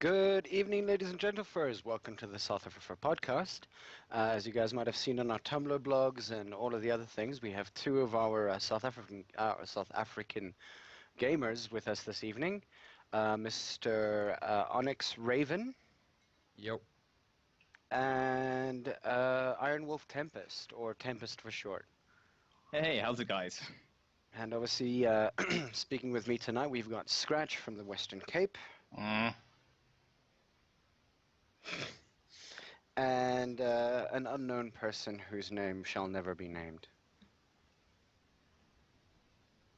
Good evening, ladies and gentlemen. Welcome to the South-afrifur podcast. As you guys might have seen on our Tumblr blogs and all of the other things, we have two of our South African gamers with us this evening. Mr. Onyx Raven. Yep. And IronWolf Tempest, or Tempest for short. Hey, how's it, guys? And obviously, speaking with me tonight, we've got Scratch from the Western Cape. And an unknown person whose name shall never be named.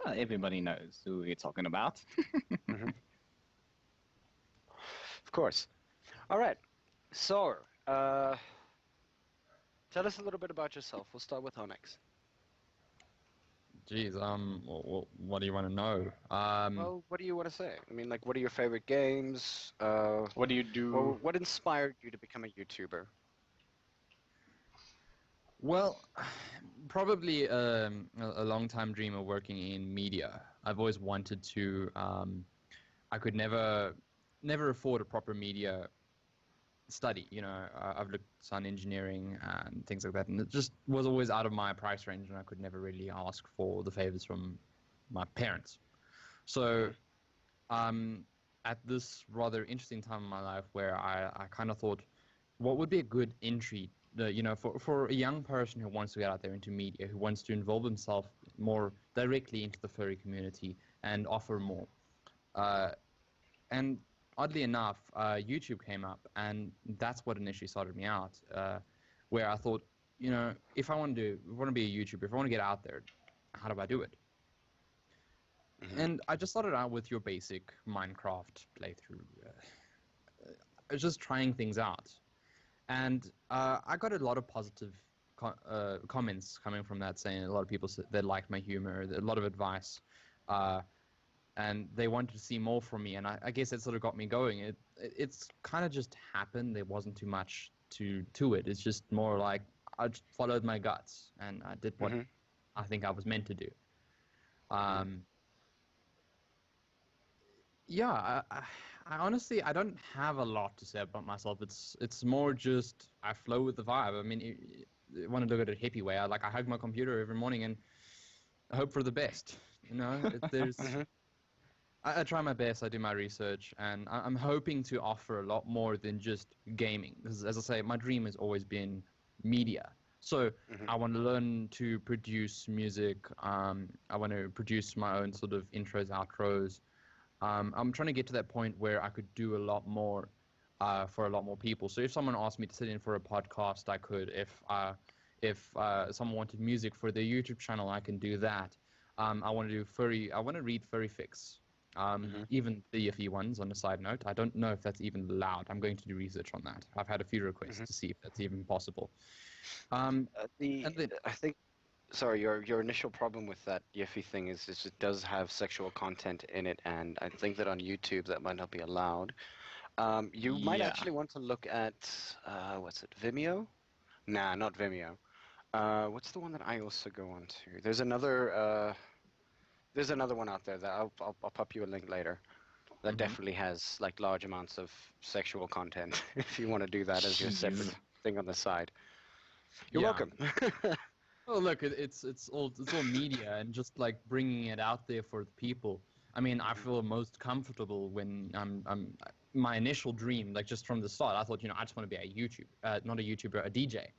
Well, everybody knows who we're talking about. Mm-hmm. Of course. All right. So, tell us a little bit about yourself. We'll start with Onyx. Geez, what do you want to know? Well, what do you want to say? I mean, like, what are your favorite games? What do you do? What inspired you to become a YouTuber? Well, probably a long-time dream of working in media. I've always wanted to. I could never afford a proper media study. You know, I've looked at sound engineering and things like that, and it just was always out of my price range, and I could never really ask for the favors from my parents. So, at this rather interesting time in my life where I kind of thought, what would be a good entry, for a young person who wants to get out there into media, who wants to involve himself more directly into the furry community and offer more. And oddly enough, YouTube came up, and that's what initially started me out, where I thought, if I want to be a YouTuber, if I want to get out there, how do I do it? Mm-hmm. And I just started out with your basic Minecraft playthrough, just trying things out. And I got a lot of positive comments coming from that, saying a lot of people said they liked my humor, a lot of advice, and they wanted to see more from me. And I guess that sort of got me going. It's kind of just happened. There wasn't too much to it. It's just more like I just followed my guts, and I did what I think I was meant to do. Yeah, I honestly, I don't have a lot to say about myself. It's more just I flow with the vibe. I mean, you want to look at it a hippie way. I hug my computer every morning and I hope for the best. There's. I try my best. I do my research, and I'm hoping to offer a lot more than just gaming. Because, as I say, my dream has always been media. So I want to learn to produce music. I want to produce my own sort of intros, outros. I'm trying to get to that point where I could do a lot more for a lot more people. So if someone asked me to sit in for a podcast, I could. If someone wanted music for their YouTube channel, I can do that. I want to do furry. I want to read furry fics. Even the EFE ones, on a side note. I don't know if that's even allowed. I'm going to do research on that. I've had a few requests to see if that's even possible. I think, sorry, your initial problem with that EFE thing is it does have sexual content in it, and I think that on YouTube that might not be allowed. You might actually want to look at, what's it, Vimeo? Nah, not Vimeo. What's the one that I also go on to? There's another one out there that I'll pop you a link later that definitely has like large amounts of sexual content if you want to do that as your separate thing on the side. You're welcome. Well, look, it's all media and just like bringing it out there for the people. I mean, I feel most comfortable when I'm my initial dream, like just from the start, I thought, I just want to be a not a YouTuber, a DJ.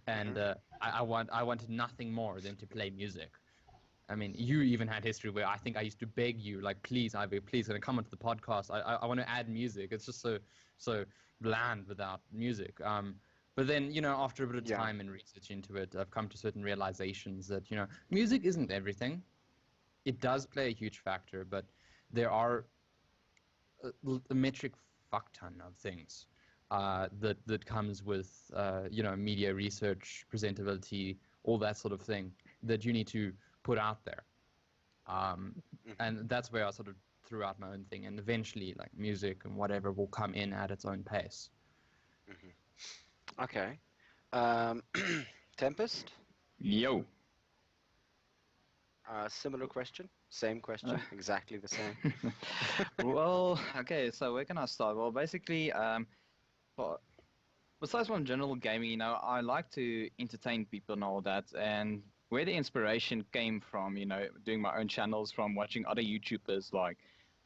And I wanted nothing more than to play music. I mean, you even had history where I think I used to beg you, like, please, Ivy, please, can I come onto the podcast? I want to add music. It's just so bland without music. But then, after a bit of time and research into it, I've come to certain realizations that, music isn't everything. It does play a huge factor, but there are a metric fuck ton of things that comes with, media research, presentability, all that sort of thing that you need to put out there. And that's where I sort of threw out my own thing, and eventually like music and whatever will come in at its own pace. Okay. Tempest? Yo. Similar question. Same question, exactly the same. Well, okay, so where can I start? Well, basically, well, besides from general gaming, I like to entertain people and all that, and where the inspiration came from, doing my own channels from watching other YouTubers like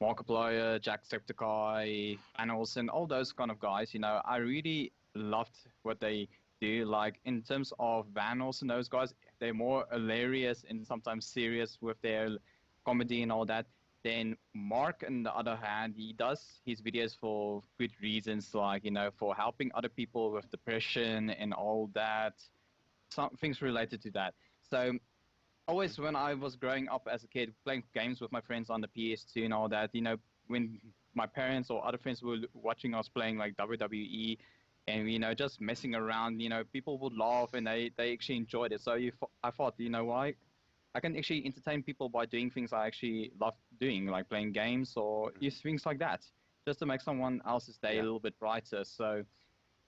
Markiplier, Jacksepticeye, Panos, and all those kind of guys, I really loved what they do. Like, in terms of Vanos and those guys, they're more hilarious and sometimes serious with their comedy and all that. Then Mark, on the other hand, he does his videos for good reasons, like, for helping other people with depression and all that, some things related to that. So always when I was growing up as a kid, playing games with my friends on the PS2 and all that, when my parents or other friends were watching us playing like WWE and, just messing around, people would laugh and they actually enjoyed it. So I thought, why? I can actually entertain people by doing things I actually love doing, like playing games or things like that, just to make someone else's day a little bit brighter. So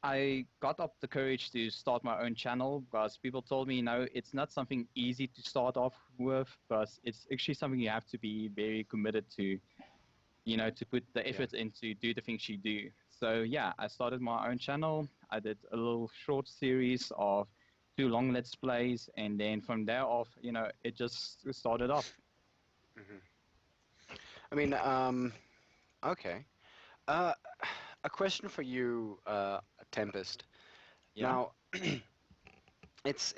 I got up the courage to start my own channel because people told me, it's not something easy to start off with, but it's actually something you have to be very committed to, to put the effort in to do the things you do. So yeah, I started my own channel. I did a little short series of 2 long let's plays, and then from there off, it just started off. I mean, okay. A question for you, Tempest. Yeah. Now, it's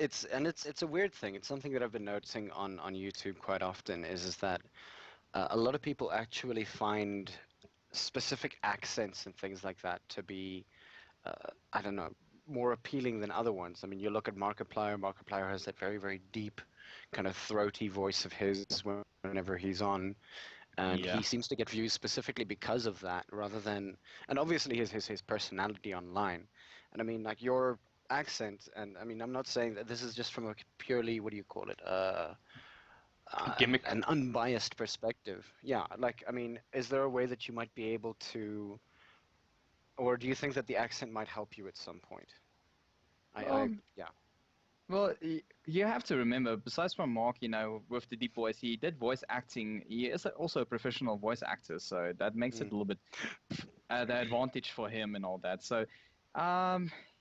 a weird thing. It's something that I've been noticing on YouTube quite often. Is that a lot of people actually find specific accents and things like that to be, I don't know, more appealing than other ones. I mean, you look at Markiplier. Markiplier has that very, very deep, kind of throaty voice of his whenever he's on, and he seems to get views specifically because of that, rather than, and obviously his personality online. And I mean, like your accent, and I mean, I'm not saying that this is just from a purely, what do you call it, gimmick. an unbiased perspective. Yeah, like, I mean, is there a way that you might be able to, or do you think that the accent might help you at some point? Yeah. Well, you have to remember, besides from Mark, with the deep voice, he did voice acting. He is also a professional voice actor, so that makes it a little bit the advantage for him and all that. So,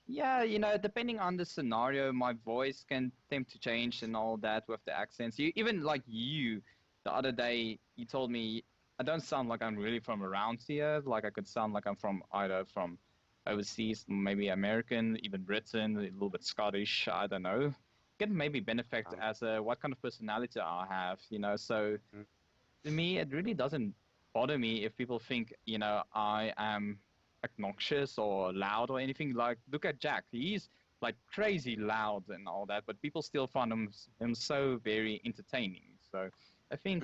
yeah, depending on the scenario, my voice can tend to change and all that with the accents. Even like you, the other day, you told me I don't sound like I'm really from around here. Like I could sound like I'm from either from overseas, maybe American, even Britain, a little bit Scottish, I don't know. Can maybe benefit as what kind of personality I have, So to me, it really doesn't bother me if people think, I am obnoxious or loud or anything. Like, look at Jack. He's like crazy loud and all that, but people still find him so very entertaining. So I think,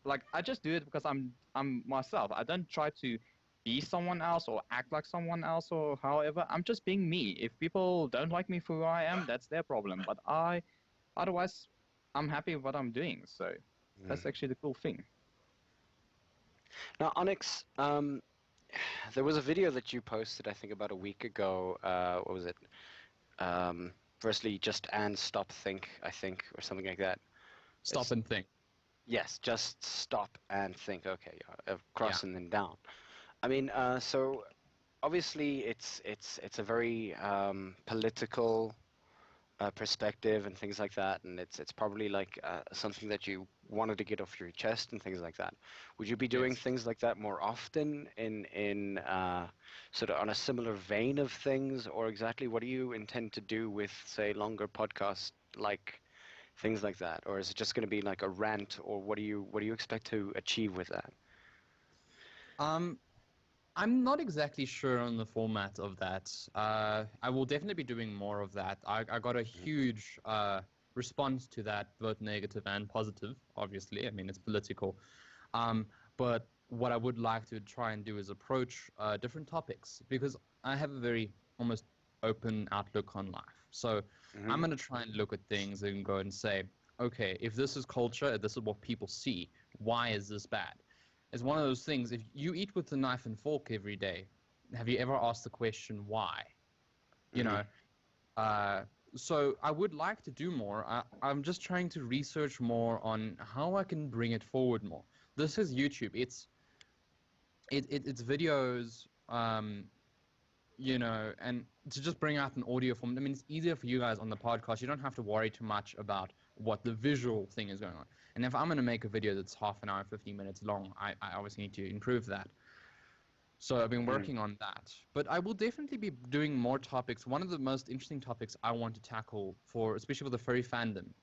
like I just do it because I'm myself. I don't try to be someone else or act like someone else or however. I'm just being me. If people don't like me for who I am, that's their problem. But otherwise, I'm happy with what I'm doing. So that's actually the cool thing. Now, Onyx, there was a video that you posted, I think, about a week ago. What was it? Firstly, just and stop think, I think, or something like that. Stop and think. Yes, just stop and think. Okay, cross and then down. I mean, so obviously it's a very political perspective and things like that, and it's probably like something that you wanted to get off your chest and things like that. Would you be doing things like that more often in sort of on a similar vein of things, or exactly what do you intend to do with, say, longer podcasts like things like that, or is it just going to be like a rant, or what do you expect to achieve with that? I'm not exactly sure on the format of that. I will definitely be doing more of that. I got a huge response to that, both negative and positive, obviously. I mean, it's political. But what I would like to try and do is approach different topics, because I have a very almost open outlook on life. So I'm going to try and look at things and go and say, okay, if this is culture, if this is what people see, why is this bad? It's one of those things, if you eat with a knife and fork every day, have you ever asked the question why? So I would like to do more. I'm just trying to research more on how I can bring it forward more. This is YouTube. It's videos, you know, and to just bring out an audio form. I mean, it's easier for you guys on the podcast. You don't have to worry too much about what the visual thing is going on. And if I'm going to make a video that's half an hour, 15 minutes long, I obviously need to improve that. So I've been working on that. But I will definitely be doing more topics. One of the most interesting topics I want to tackle, for especially with the furry fandom,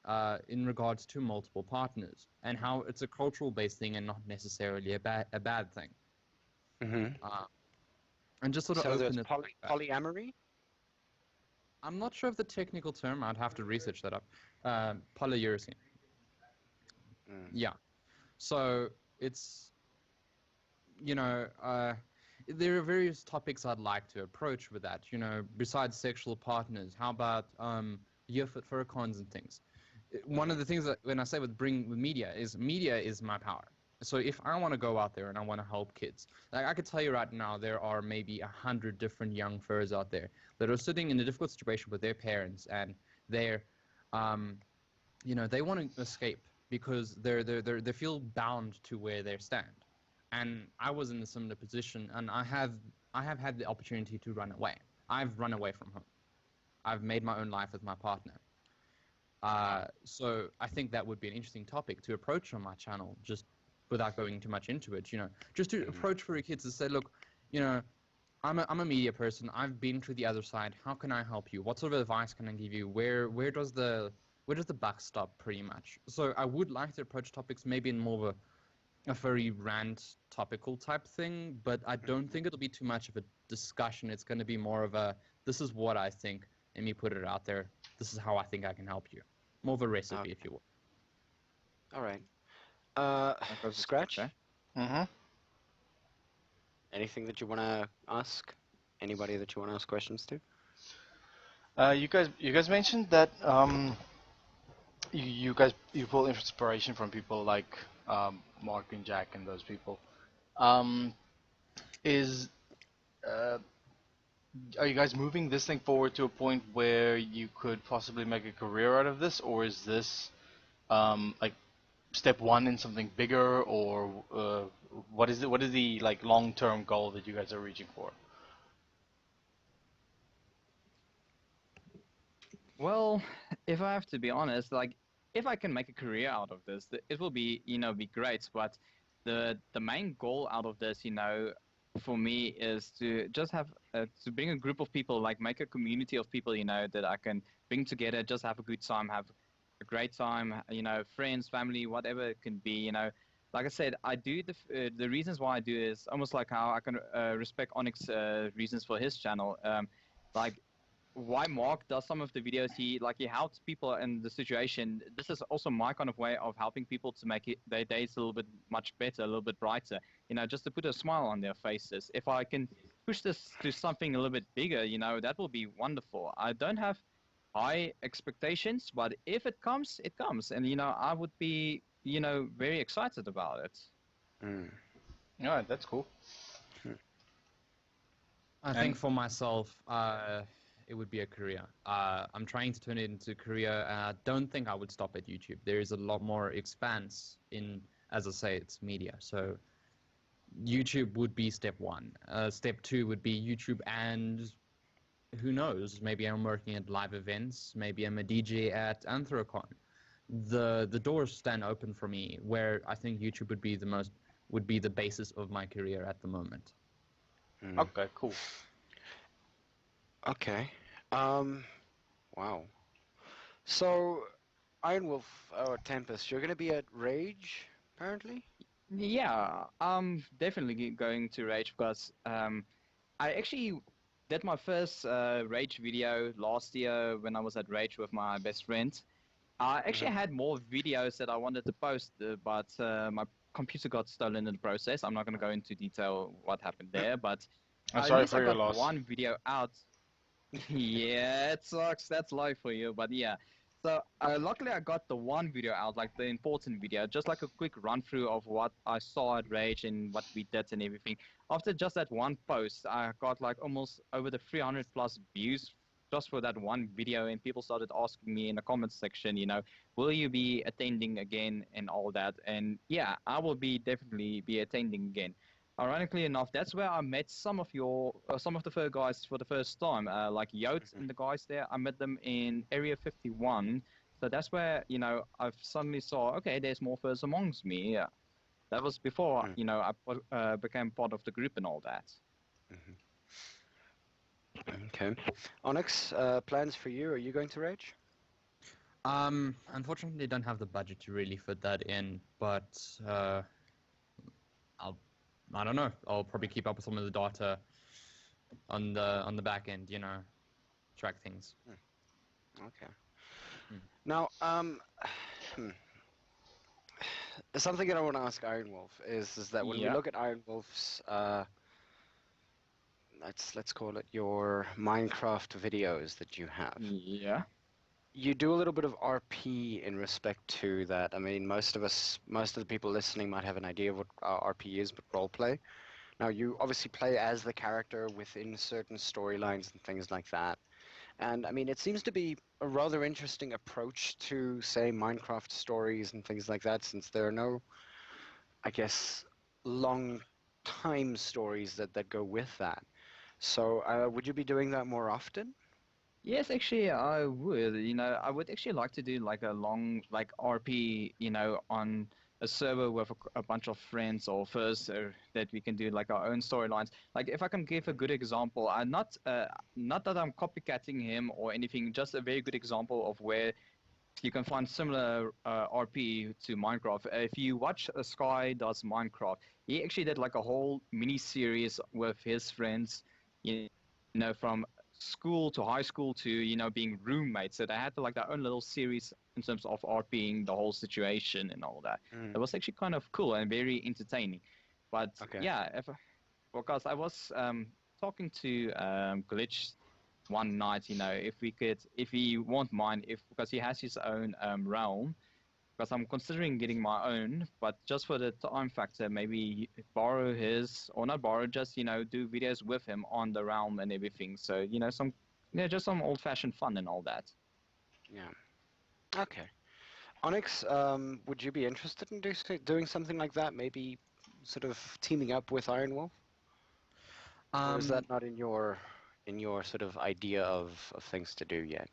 in regards to multiple partners and how it's a cultural-based thing and not necessarily a bad thing. And just sort of open it. Polyamory? I'm not sure of the technical term. I'd have to research that up. Polyurethane. Yeah. So it's, you know, there are various topics I'd like to approach with that. You know, besides sexual partners, how about furcons and things? One of the things that when I say with media is my power. So if I want to go out there and I want to help kids, like I could tell you right now, there are maybe 100 different young furs out there that are sitting in a difficult situation with their parents, and they're, you know, they want to escape because they feel bound to where they stand. And I was in a similar position, and I have had the opportunity to run away. I've run away from home. I've made my own life with my partner. So I think that would be an interesting topic to approach on my channel, just without going too much into it, you know, just to approach for kids to say, look, you know, I'm a media person. I've been to the other side. How can I help you? What sort of advice can I give you? Where does the buck stop, pretty much? So I would like to approach topics maybe in more of a furry rant topical type thing, but I don't think it'll be too much of a discussion. It's going to be more of a, this is what I think, let me put it out there. This is how I think I can help you. More of a recipe, if you will. All right. Scratch? Anything that you want to ask? Anybody that you want to ask questions to? You guys mentioned that you pull inspiration from people like Mark and Jack and those people. Are you guys moving this thing forward to a point where you could possibly make a career out of this, or is this like step one in something bigger, or what is the like long-term goal that you guys are reaching for? Well, if I have to be honest, like if I can make a career out of this, it will be, you know, be great. But the main goal out of this, you know, for me is to just have to bring a group of people, like make a community of people, you know, that I can bring together, just have a good time, have a great time, you know, friends, family, whatever it can be, you know. Like I said, I do the reasons why I do is almost like how I can respect Onyx reasons for his channel. Like why Mark does some of the videos, he helps people in the situation. This is also my kind of way of helping people to make their days a little bit much better, a little bit brighter, you know, just to put a smile on their faces. If I can push this to something a little bit bigger, you know, that will be wonderful. I don't have high expectations, but if it comes, it comes. And, you know, I would be, you know, very excited about it. Yeah, that's cool. I think for myself, it would be a career. I'm trying to turn it into a career, and I don't think I would stop at YouTube. There is a lot more expanse in, as I say, it's media. So YouTube would be step one. Step two would be YouTube, and who knows, maybe I'm working at live events, maybe I'm a DJ at Anthrocon. The doors stand open for me, where I think YouTube would be the basis of my career at the moment. Okay, cool. Okay. Wow. So, IronWolf or Tempest, you're gonna be at Rage, apparently? Yeah, I'm definitely going to Rage because I actually did my first Rage video last year when I was at Rage with my best friend. I actually had more videos that I wanted to post, but my computer got stolen in the process. I'm not going to go into detail what happened there, but I'm sorry for I your got loss. one video out. Yeah, it sucks. That's life for you, but yeah. So luckily I got the one video out, like the important video, just like a quick run through of what I saw at Rage and what we did and everything. After just that one post, I got like almost over the 300 plus views just for that one video, and people started asking me in the comments section, will you be attending again and all that? And yeah, I will definitely be attending again. Ironically enough, that's where I met some of the fur guys for the first time, like Yote and the guys there. I met them in Area 51. So that's where, I've suddenly saw, okay, there's more furs amongst me. Yeah. That was before, I became part of the group and all that. Okay. Onyx, plans for you? Are you going to Rage? Unfortunately, I don't have the budget to really fit that in, but I don't know. I'll probably keep up with some of the data on the back end, track things. Okay. Now, something that I want to ask IronWolf is that when we look at IronWolf's, let's call it your Minecraft videos that you have. Yeah. You do a little bit of RP in respect to that. I mean, most of the people listening might have an idea of what RP is, but roleplay. Now, you obviously play as the character within certain storylines and things like that. And, I mean, it seems to be a rather interesting approach to, say, Minecraft stories and things like that, since there are no, I guess, long time stories that go with that. So, would you be doing that more often? Yes, actually, I would. I would actually like to do like a long RP, on a server with a bunch of friends or first that we can do like our own storylines. Like if I can give a good example, I'm not that I'm copycatting him or anything, just a very good example of where you can find similar RP to Minecraft. If you watch Sky Does Minecraft, he actually did like a whole mini series with his friends, from school to high school to being roommates. So they had like their own little series in terms of RPing the whole situation and all that. It was actually kind of cool and very entertaining. But yeah, because I was talking to Glitch one night, if he won't mind, because he has his own realm. Because I'm considering getting my own, but just for the time factor, maybe borrow his, or not borrow, just do videos with him on the realm and everything. So just some old-fashioned fun and all that. Yeah. Okay. Onyx, would you be interested in doing something like that? Maybe sort of teaming up with IronWolf? Or is that not in your sort of idea of things to do yet?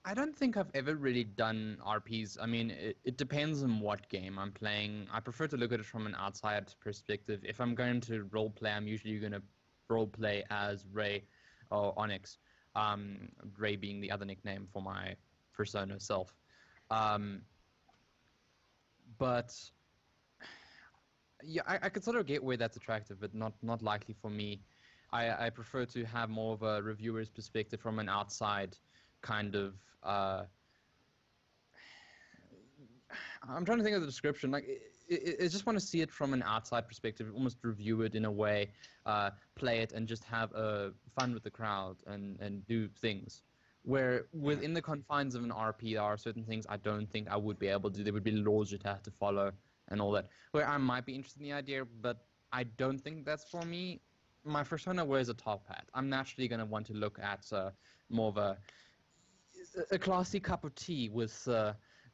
I don't think I've ever really done RPs. I mean, it depends on what game I'm playing. I prefer to look at it from an outside perspective. If I'm going to roleplay, I'm usually going to roleplay as Ray or Onyx. Ray being the other nickname for my persona self. But yeah, I could sort of get where that's attractive, but not likely for me. I prefer to have more of a reviewer's perspective from an outside kind of I'm trying to think of the description. Like, I just want to see it from an outside perspective, almost review it in a way, play it, and just have fun with the crowd and do things. Where within the confines of an RP, there are certain things I don't think I would be able to do. There would be laws you'd have to follow and all that. Where I might be interested in the idea, but I don't think that's for me. My persona wears a top hat. I'm naturally going to want to look at more of a classy cup of tea with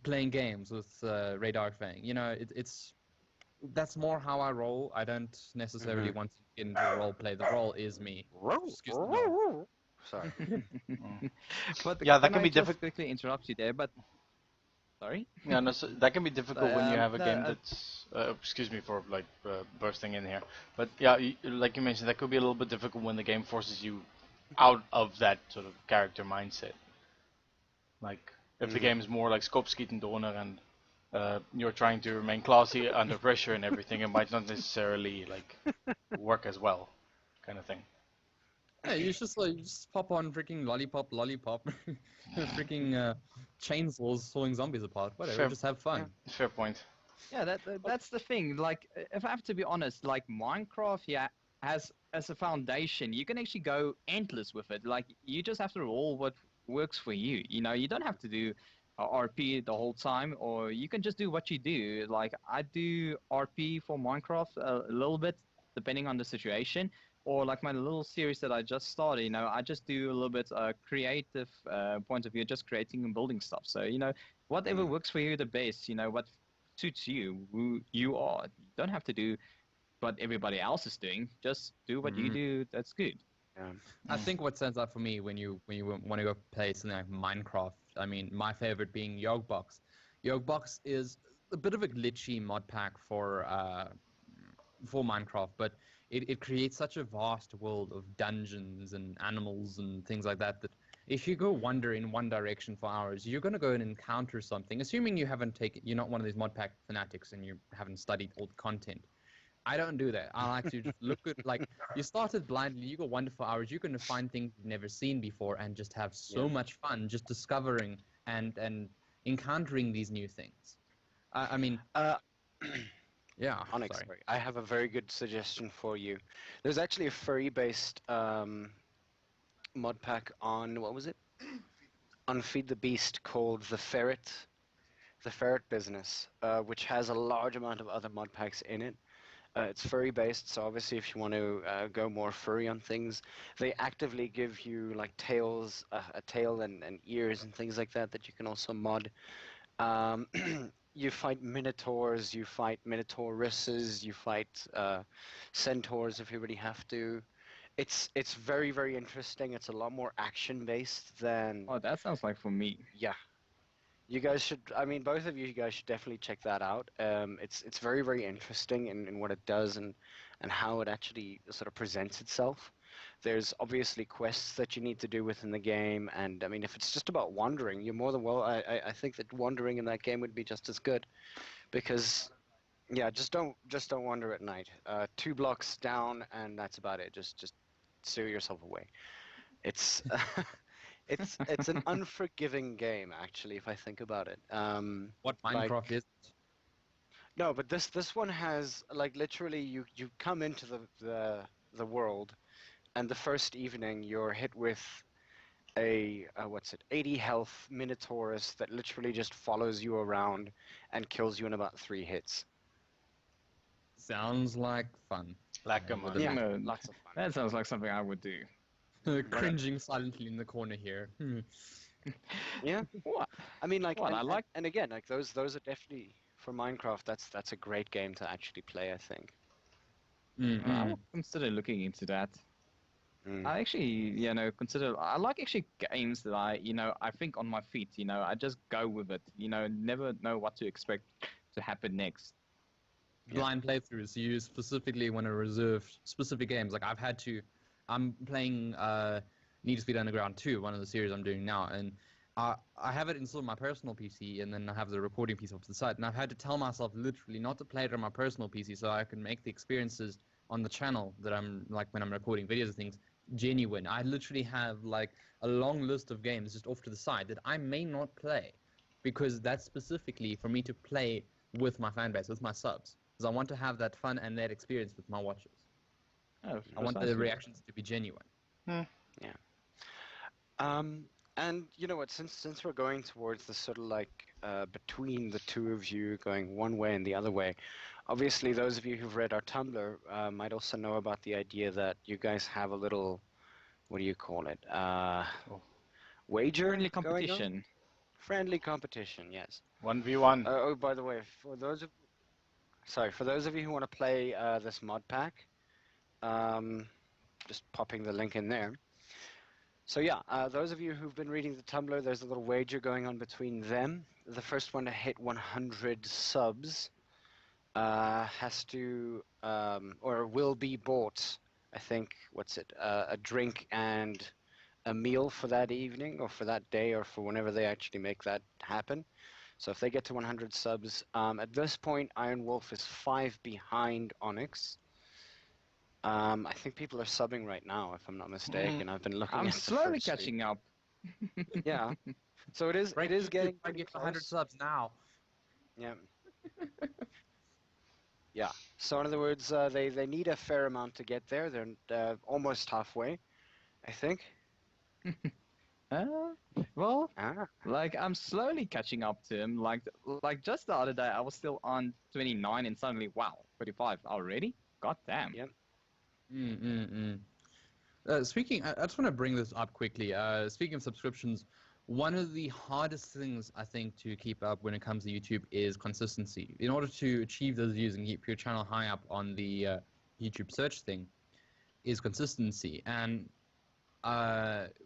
playing games with Ray Darkfang. That's more how I roll. I don't necessarily want to get into role play. The role is me. Excuse me. Sorry. But yeah, that can be just difficult. quickly interrupt you there, but sorry. Yeah, no, so that can be difficult when you have a game that's. Excuse me for bursting in here, but yeah, like you mentioned, that could be a little bit difficult when the game forces you out of that sort of character mindset. Like if the game is more like Skopskieten Donner and you're trying to remain classy under pressure and everything, it might not necessarily work as well, kind of thing. Yeah, you just pop on freaking lollipop, freaking chainsaws sawing zombies apart. Whatever, just have fun. Yeah, fair point. Yeah, that's the thing. Like, if I have to be honest, like Minecraft, as a foundation, you can actually go endless with it. Like, you just have to roll what works for you. You don't have to do RP the whole time, or you can just do what you do. Like, I do RP for Minecraft a little bit, depending on the situation. or like my little series that I just started, you know, I just do a little bit creative point of view, just creating and building stuff. So, you know, whatever works for you the best, you know, what suits you, who you are. You don't have to do what everybody else is doing. Just do what you do. That's good. Yeah. I think what stands out for me when you want to go play something like Minecraft, I mean, my favorite being Yogbox. Yogbox is a bit of a glitchy mod pack for Minecraft, but it creates such a vast world of dungeons and animals and things like that if you go wander in one direction for hours, you're going to go and encounter something. Assuming you're not one of these mod pack fanatics and you haven't studied all the content. I don't do that. I like to just look at, like, you started blindly, you go wander for hours, you're going to find things you've never seen before and just have so much fun just discovering and encountering these new things. I mean... yeah, Onyx, sorry. I have a very good suggestion for you. There's actually a furry-based mod pack on, what was it? On Feed the Beast called The Ferret Business, which has a large amount of other mod packs in it. It's furry-based, so obviously if you want to go more furry on things, they actively give you like tails, a tail and ears and things like that you can also mod. You fight minotaurs, you fight minotauruses, you fight centaurs if you really have to. It's very, very interesting. It's a lot more action-based than... Oh, that sounds like for me. Yeah. You guys should, I mean, both of you guys should definitely check that out. It's very, very interesting in what it does and how it actually sort of presents itself. There's obviously quests that you need to do within the game, and I mean, if it's just about wandering, you're more than well. I think that wandering in that game would be just as good, because, yeah, just don't wander at night. 2 blocks down, and that's about it. Just steer yourself away. It's it's an unforgiving game, actually, if I think about it. What Minecraft is? No, but this one has, like, literally you come into the world, and the first evening you're hit with a 80 health Minotaurus that literally just follows you around and kills you in about 3 hits. Sounds like fun. Like a month. Yeah, Lots of fun. that sounds like something I would do. Cringing silently in the corner here. Yeah. What? I mean, like, What, I like- and again, like those are definitely for Minecraft. That's a great game to actually play, I think. I will consider looking into that. I actually, you know, I like actually games that I think on my feet, you know, I just go with it, you know, never know what to expect to happen next. Blind playthroughs, you specifically want to reserve specific games. Like I'm playing Need for Speed Underground 2, one of the series I'm doing now, and I have it installed on my personal PC, and then I have the recording piece off to the side, and I've had to tell myself literally not to play it on my personal PC so I can make the experiences on the channel that I'm, like, when I'm recording videos and things, genuine. I literally have, like, a long list of games just off to the side that I may not play, because that's specifically for me to play with my fan base, with my subs, because I want to have that fun and that experience with my watchers. Oh, I want the reactions to be genuine. Yeah. And you know what? Since we're going towards the sort of like between the two of you, going one way and the other way, obviously those of you who've read our Tumblr might also know about the idea that you guys have a little, what do you call it? Wager? Friendly competition. Friendly competition, yes. 1v1. Oh, by the way, for those of you who want to play this mod pack, just popping the link in there. So yeah, those of you who've been reading the Tumblr, there's a little wager going on between them. The first one to hit 100 subs has to, or will be bought, I think, a drink and a meal for that evening, or for that day, or for whenever they actually make that happen. So if they get to 100 subs, at this point, IronWolf is 5 behind Onyx. I think people are subbing right now, if I'm not mistaken. I've been looking. I'm at the slowly first catching up. Yeah. So it is getting I pretty get 100 close. subs now. Yeah. Yeah. So in other words, they need a fair amount to get there. They're almost halfway, I think. Well, like, I'm slowly catching up to him. Like just the other day, I was still on 29, and suddenly, wow, 35 already? God damn. Yep. Speaking, I just want to bring this up quickly. Speaking of subscriptions, one of the hardest things I think to keep up when it comes to YouTube is consistency. In order to achieve those views and keep your channel high up on the YouTube search thing, is consistency. And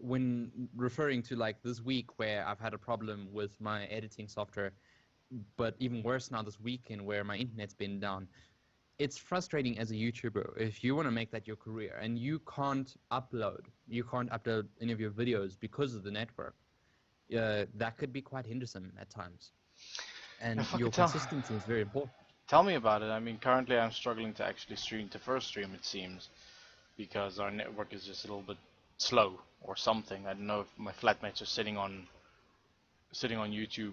when referring to like this week where I've had a problem with my editing software, but even worse now this weekend where my internet's been down, it's frustrating as a YouTuber if you want to make that your career and you can't upload any of your videos because of the network. That could be quite hindersome at times. And your consistency is very important. Tell me about it. I mean, currently I'm struggling to actually stream to first stream, it seems, because our network is just a little bit slow or something. I don't know if my flatmates are sitting on YouTube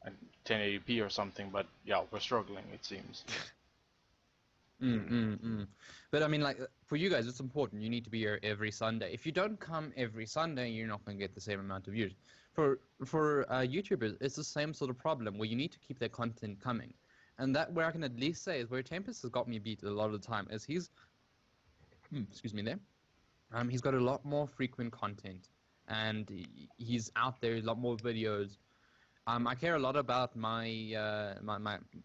at 1080p or something, but yeah, we're struggling, it seems. But I mean, like, for you guys, it's important. You need to be here every Sunday. If you don't come every Sunday, you're not going to get the same amount of views. For YouTubers, it's the same sort of problem where you need to keep their content coming. And that, where I can at least say, is where Tempest has got me beat a lot of the time, is he's he's got a lot more frequent content, and he's out there, a lot more videos. I care a lot about my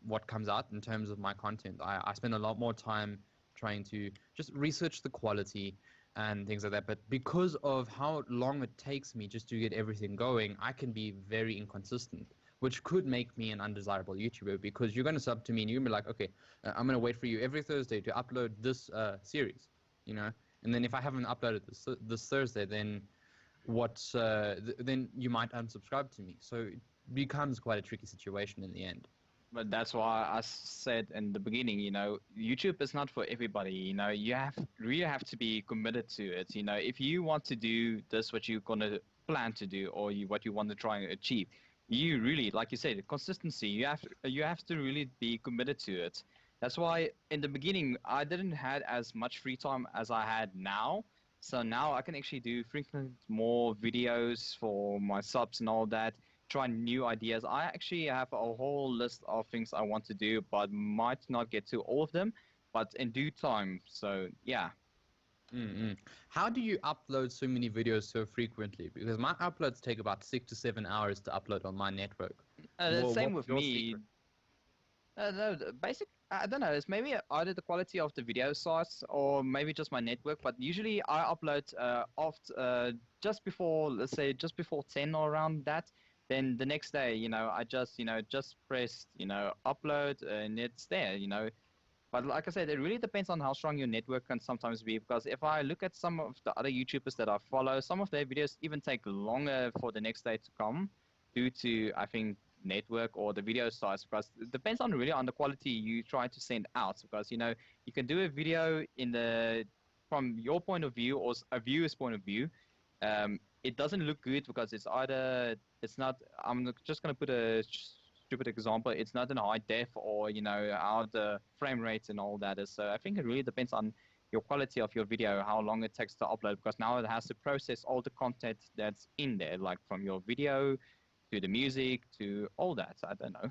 what comes out in terms of my content. I spend a lot more time trying to just research the quality and things like that. But because of how long it takes me just to get everything going, I can be very inconsistent, which could make me an undesirable YouTuber, because you're going to sub to me and you're going to be like, okay, I'm going to wait for you every Thursday to upload this series, you know? And then if I haven't uploaded this Thursday, then then you might unsubscribe to me. So it becomes quite a tricky situation in the end. But that's why I said in the beginning, you know, YouTube is not for everybody. You know, you really have to be committed to it. You know, if you want to do this, what you're gonna plan to do, or what you want to try and achieve, you really, like you said, consistency. You have to really be committed to it. That's why in the beginning I didn't have as much free time as I had now. So now I can actually do frequent more videos for my subs and all that. Try new ideas. I actually have a whole list of things I want to do, but might not get to all of them, but in due time. So yeah. How do you upload so many videos so frequently? Because my uploads take about 6 to 7 hours to upload on my network. The same with me. No, I don't know. It's maybe either the quality of the video size or maybe just my network. But usually I upload just before, let's say, just before 10 or around that. Then the next day, you know, I just press, upload, and it's there, you know. But like I said, it really depends on how strong your network can sometimes be. Because if I look at some of the other YouTubers that I follow, some of their videos even take longer for the next day to come due to, I think, network or the video size. Because it depends on really on the quality you try to send out. Because, you know, you can do a video from your point of view or a viewer's point of view. It doesn't look good because it's not, I'm just going to put a stupid example, it's not in high def or, you know, how the frame rates and all that is. So I think it really depends on your quality of your video, how long it takes to upload, because now it has to process all the content that's in there, like from your video to the music to all that. I don't know.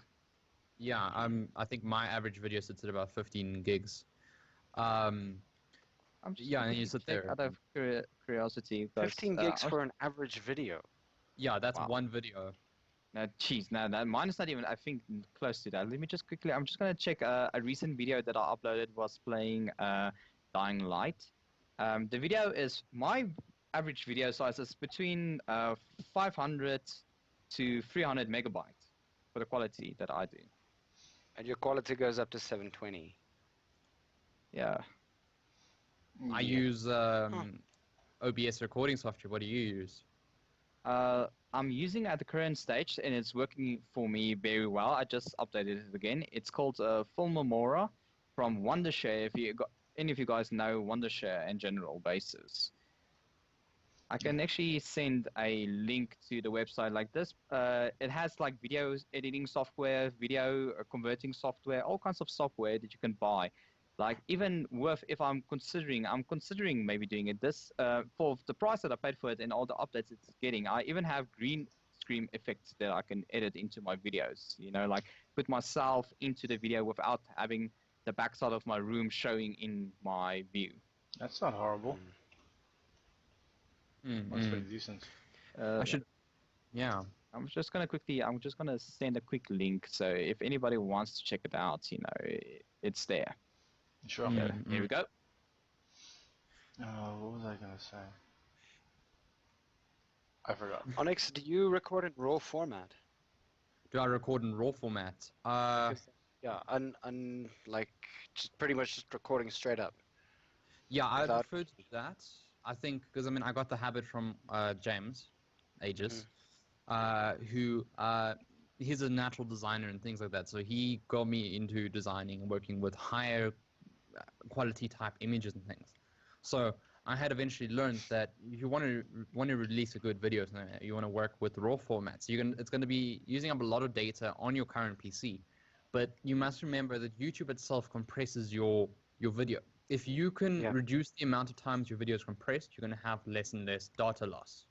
Yeah, I think my average video sits at about 15 gigs. Yeah, and you sit there. Out of curiosity. 15 gigs for an average video. Yeah, that's one video. No, geez, no, mine is not even, I think, close to that. Let me just quickly, I'm just going to check a recent video that I uploaded was playing Dying Light. The video is, my average video size is between 500 to 300 megabytes for the quality that I do. And your quality goes up to 720. Yeah. I use OBS recording software. What do you use? I'm using at the current stage, and it's working for me very well. I just updated it again. It's called Filmora from Wondershare. If any of you guys know Wondershare in general basis, I can actually send a link to the website like this. It has like video editing software, video converting software, all kinds of software that you can buy. Like even if I'm considering maybe doing it this for the price that I paid for it and all the updates it's getting. I even have green screen effects that I can edit into my videos. You know, like put myself into the video without having the backside of my room showing in my view. That's not horrible. That's pretty decent. I should, yeah. I'm just gonna send a quick link. So if anybody wants to check it out, you know, it's there. Sure. Here we go. What was I gonna say? I forgot. Onyx, do you record in RAW format? Do I record in RAW format? Yeah, like just pretty much just recording straight up. Yeah, I Without- prefer to do that. I think because I mean I got the habit from James, Aegis, who he's a natural designer and things like that. So he got me into designing and working with higher quality type images and things. So I had eventually learned that if you want to release a good video, you want to work with RAW formats. It's going to be using up a lot of data on your current PC, but you must remember that YouTube itself compresses your video. If you can reduce the amount of times your video is compressed, you're going to have less and less data loss.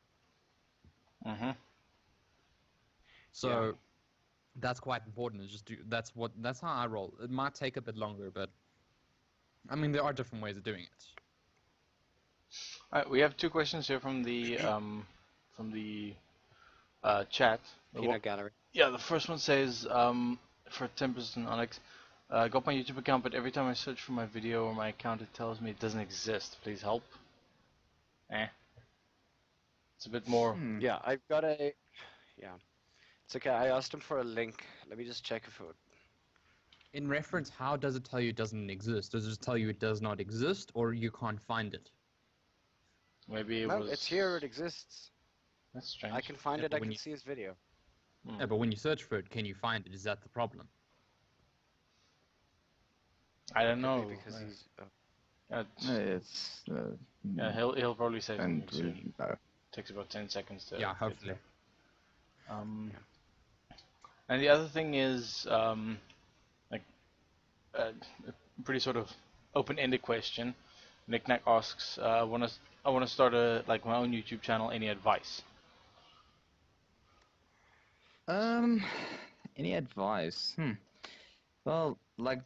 So that's quite important. That's how I roll. It might take a bit longer, but I mean there are different ways of doing it. All right, we have two questions here from the chat. Peanut gallery. Yeah, the first one says for Tempest and Onyx, I got my YouTube account, but every time I search for my video or my account, it tells me it doesn't exist. Please help. It's a bit more. Yeah, I've got a. Yeah, it's okay. I asked him for a link. Let me just check if it. In reference, how does it tell you it doesn't exist? Does it just tell you it does not exist, or you can't find it? Maybe it No, was. it's here. It exists. That's strange. I can find it. I can see his video. Yeah, but when you search for it, can you find it? Is that the problem? I don't know. Because he's. Yeah, he'll probably say something soon. No. Takes about 10 seconds to. Yeah, hopefully. And the other thing is like a pretty sort of open-ended question. Knick-Knack asks, I want to start my own YouTube channel. Any advice? Any advice? Well, like,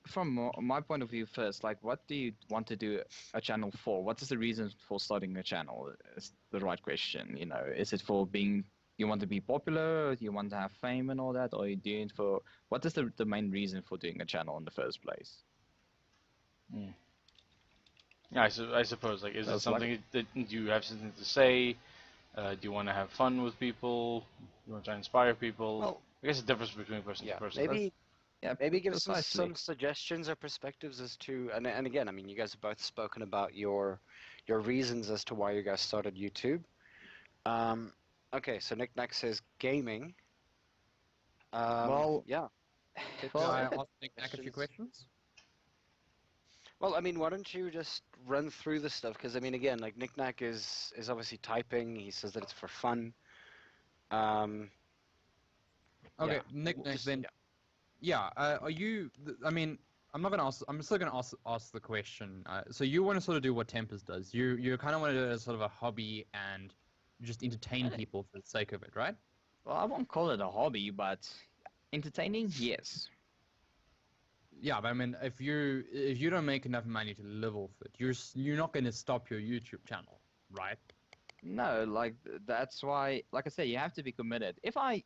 from my point of view first, like, what do you want to do a channel for? What is the reason for starting a channel? Is the right question, you know? Is it for you want to be popular, you want to have fame and all that, or are you doing it for, what is the main reason for doing a channel in the first place? Yeah, I suppose, like, is it something that you have something to say? Do you want to have fun with people? You want to inspire people? Well, I guess the difference between person to person. Maybe give us precisely. some suggestions or perspectives as to, and again, I mean, you guys have both spoken about your reasons as to why you guys started YouTube. Okay, so Knick-Knack says gaming. Well, yeah. Can I ask Knick-Knack a few questions? Well, I mean, why don't you just run through the stuff? Because I mean, again, like Knick-Knack is obviously typing. He says that it's for fun. Okay, Knick-Knack then. Yeah, are you? I mean, I'm not gonna ask. I'm still gonna ask the question. So you want to sort of do what Tempest does. You kind of want to do it as sort of a hobby and just entertain people for the sake of it, right? Well, I won't call it a hobby, but entertaining, yes. Yeah, but I mean, if you don't make enough money to live off it, you're not going to stop your YouTube channel, right? No, like that's why, like I said, you have to be committed. If when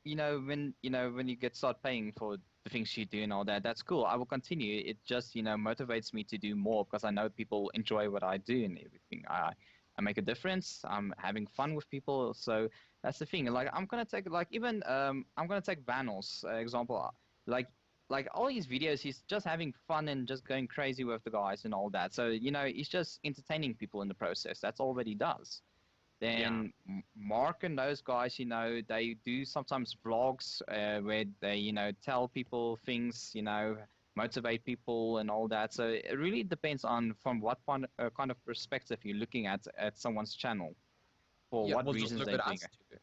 you start paying for the things you do and all that, that's cool. I will continue. It just motivates me to do more because I know people enjoy what I do and everything. I make a difference. I'm having fun with people, so that's the thing. Like I'm gonna take I'm gonna take Vanel's example. Like all his videos, he's just having fun and just going crazy with the guys and all that. So he's just entertaining people in the process. That's all that he does. Then Mark and those guys, they do sometimes vlogs where they, tell people things, motivate people and all that. So it really depends on from what kind of perspective you're looking at someone's channel, for what reasons they're doing it.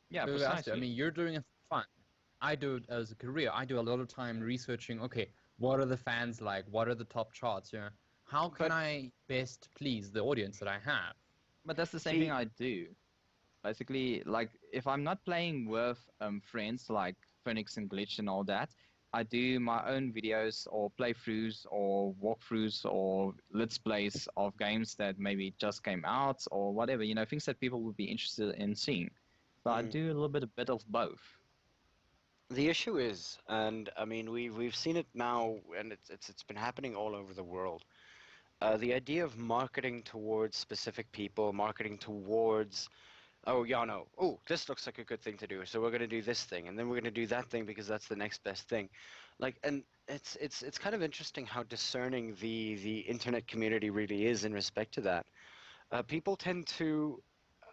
Yeah, precisely. I mean, you're doing it for fun. I do it as a career. I do a lot of time researching, okay, what are the fans like? What are the top charts? How can I best please the audience that I have? But that's the same thing I do. Basically, like, if I'm not playing with friends like Phoenix and Glitch and all that, I do my own videos or playthroughs or walkthroughs or let's plays of games that maybe just came out or whatever, things that people would be interested in seeing. So I do a bit of both. The issue is, and I mean we've seen it now, and it's been happening all over the world. The idea of marketing towards specific people, marketing towards, oh yeah, no, oh this looks like a good thing to do, so we're going to do this thing, and then we're going to do that thing because that's the next best thing, and it's kind of interesting how discerning the internet community really is in respect to that. People tend to,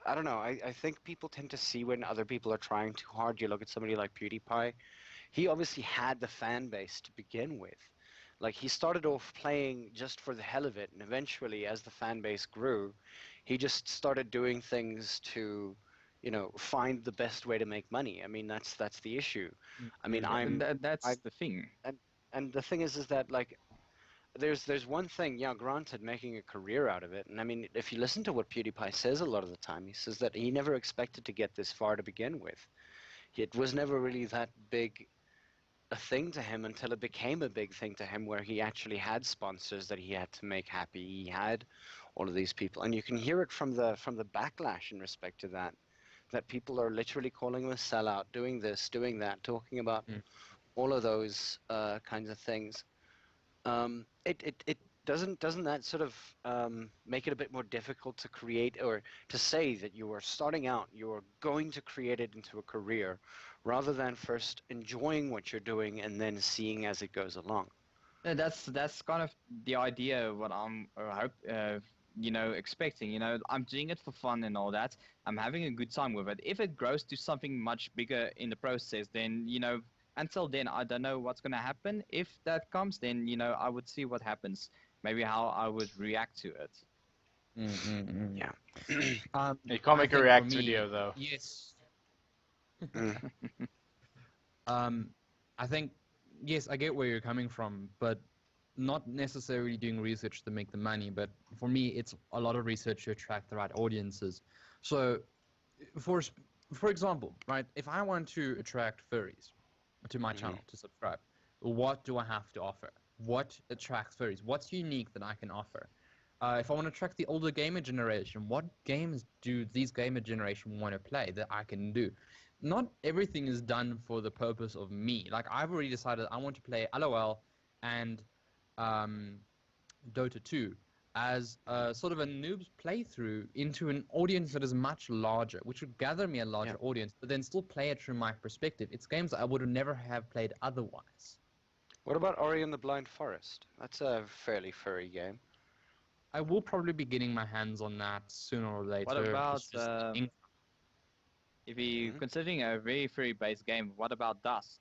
I don't know, I think people tend to see when other people are trying too hard. You look at somebody like PewDiePie. He obviously had the fan base to begin with. Like, he started off playing just for the hell of it, and eventually, as the fan base grew, he just started doing things to, find the best way to make money. I mean, that's the issue. I mean, That's the thing. and the thing is that, like, there's one thing, yeah, granted, making a career out of it. And I mean, if you listen to what PewDiePie says a lot of the time, he says that he never expected to get this far to begin with. It was never really that big a thing to him until it became a big thing to him, where he actually had sponsors that he had to make happy. He had all of these people, and you can hear it from the backlash in respect to that people are literally calling him a sellout, doing this, doing that, talking about all of those kinds of things. It doesn't that sort of make it a bit more difficult to create, or to say that you are starting out, you are going to create it into a career, rather than first enjoying what you're doing and then seeing as it goes along? That's kind of the idea what I'm expecting. I'm doing it for fun and all that. I'm having a good time with it. If it grows to something much bigger in the process, then until then, I don't know what's going to happen. If that comes, then, I would see what happens. Maybe how I would react to it. Yeah. You can't make a react video, though. Yes. I think, yes, I get where you're coming from, but not necessarily doing research to make the money. But for me, it's a lot of research to attract the right audiences. So, for example, right, if I want to attract furries to my channel to subscribe, what do I have to offer? What attracts furries? What's unique that I can offer? If I want to attract the older gamer generation, what games do these gamer generation want to play that I can do? Not everything is done for the purpose of me. Like, I've already decided I want to play LOL and Dota 2 as sort of a noob's playthrough into an audience that is much larger, which would gather me a larger audience, but then still play it from my perspective. It's games that I would never have played otherwise. What about Ori and the Blind Forest? That's a fairly furry game. I will probably be getting my hands on that sooner or later. What about, if you're considering a very furry-based game, what about Dust?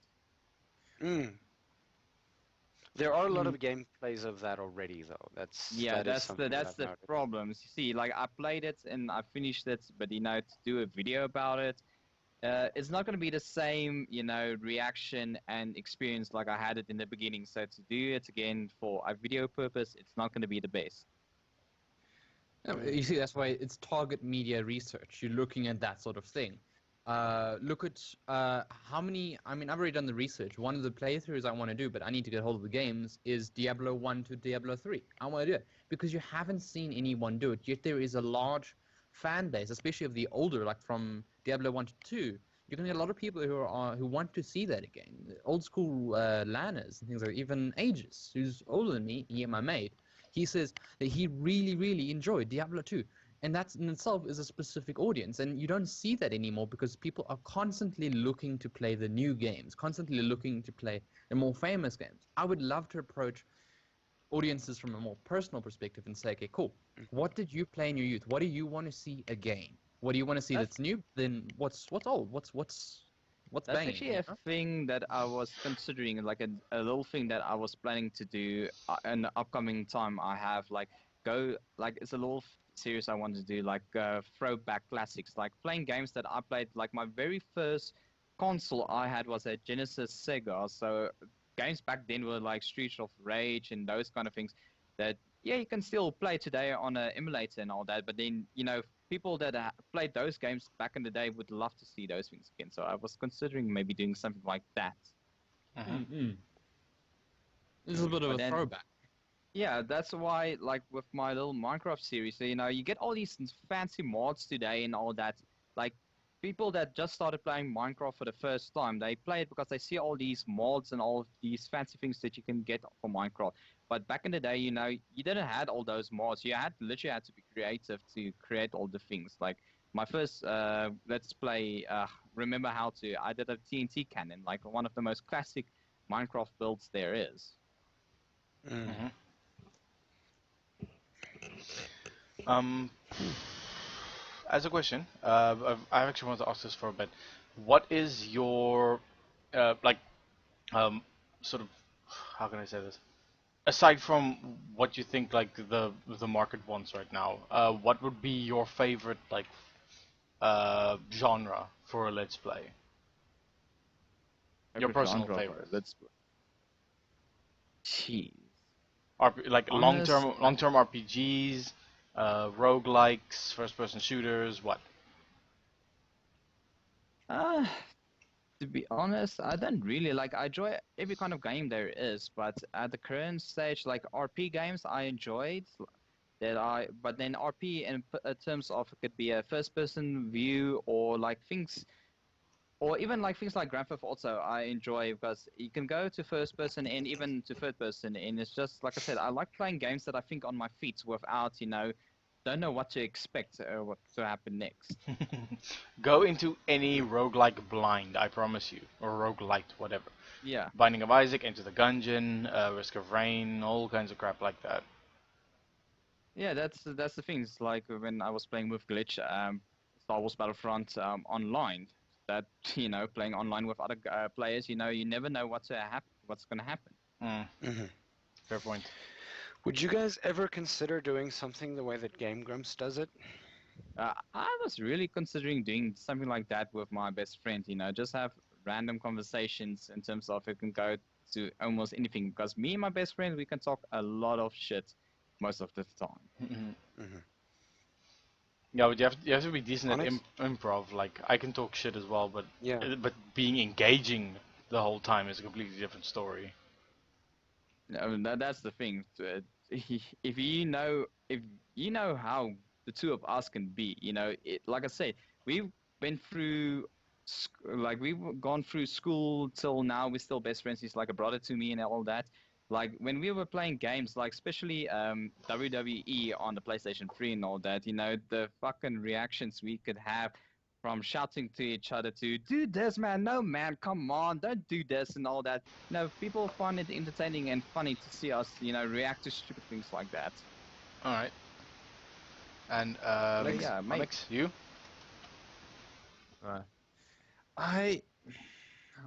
There are a lot of gameplays of that already, though. That's the problem. You see, like, I played it and I finished it, but to do a video about it, it's not going to be the same, reaction and experience like I had it in the beginning. So to do it again for a video purpose, it's not going to be the best. You see, that's why it's target media research. You're looking at that sort of thing. Look at how many, I've already done the research. One of the playthroughs I want to do, but I need to get hold of the games, is Diablo 1 to Diablo 3. I want to do it because you haven't seen anyone do it, yet there is a large fan base, especially of the older, like from Diablo 1 to 2. You're going to get a lot of people who want to see that again. Old school LANers and things like that. Even Aegis, who's older than me, my mate, he says that he really, really enjoyed Diablo 2. And that in itself is a specific audience. And you don't see that anymore because people are constantly looking to play the new games, constantly looking to play the more famous games. I would love to approach audiences from a more personal perspective and say, okay, cool. What did you play in your youth? What do you want to see again? What do you want to see that's new? Then what's old? What's That's banging? actually a thing that I was considering, like a little thing that I was planning to do in the upcoming time. I have it's a little series I want to do, like throwback classics, like playing games that I played. Like my very first console I had was a Genesis Sega, so games back then were like Streets of Rage and those kind of things that you can still play today on an emulator and all that, but then people that played those games back in the day would love to see those things again. So I was considering maybe doing something like that. This is a bit of But a then- throwback. Yeah, that's why, like, with my little Minecraft series, you know, you get all these fancy mods today and all that. Like, people that just started playing Minecraft for the first time, they play it because they see all these mods and all these fancy things that you can get for Minecraft. But back in the day, you know, you didn't have all those mods. You had literally had to be creative to create all the things. Like, my first Let's Play, Remember How To, I did a TNT cannon, like one of the most classic Minecraft builds there is. Mm-hmm. As a question, I actually want to ask this for a bit. What is your like sort of, how can I say this? Aside from what you think like the market wants right now, what would be your favorite like genre for a let's play? Your personal favorite. Let's Jeez. Like Honest- long-term RPGs, roguelikes, first-person shooters, what? To be honest, I don't really like. I enjoy every kind of game there is, but at the current stage, like RP games, I enjoyed but then RP in terms of it could be a first-person view or like things, or even like things like Grand Theft Auto, I enjoy because you can go to first person and even to third person, and it's just like I said, I like playing games that I think on my feet without, you know, don't know what to expect or what to happen next. Go into any roguelike blind, I promise you, or roguelite, whatever. Yeah. Binding of Isaac, Enter the Gungeon, Risk of Rain, all kinds of crap like that. Yeah, that's the thing. It's like when I was playing with Glitch, Star Wars Battlefront online. That you know, playing online with other players, you know, you never know what's going to happen. Mm-hmm. Fair point. Would you guys ever consider doing something the way that Game Grumps does it? I was really considering doing something like that with my best friend. You know, just have random conversations in terms of it can go to almost anything. Because me and my best friend, we can talk a lot of shit most of the time. Mm-hmm. Yeah, but you have to be decent Onyx? at improv. Like I can talk shit as well, but Yeah. but being engaging the whole time is a completely different story. I mean, that's the thing. If you know how the two of us can be, you know, like I said, we've been through, like we've gone through school till now. We're still best friends. He's like a brother to me and all that. Like when we were playing games, like especially WWE on the PlayStation 3 and all that, you know, the fucking reactions we could have from shouting to each other to do this, man, no, man, come on, don't do this and all that. You know, people find it entertaining and funny to see us, you know, react to stupid things like that. All right. And yeah, mate. Onyx, you? I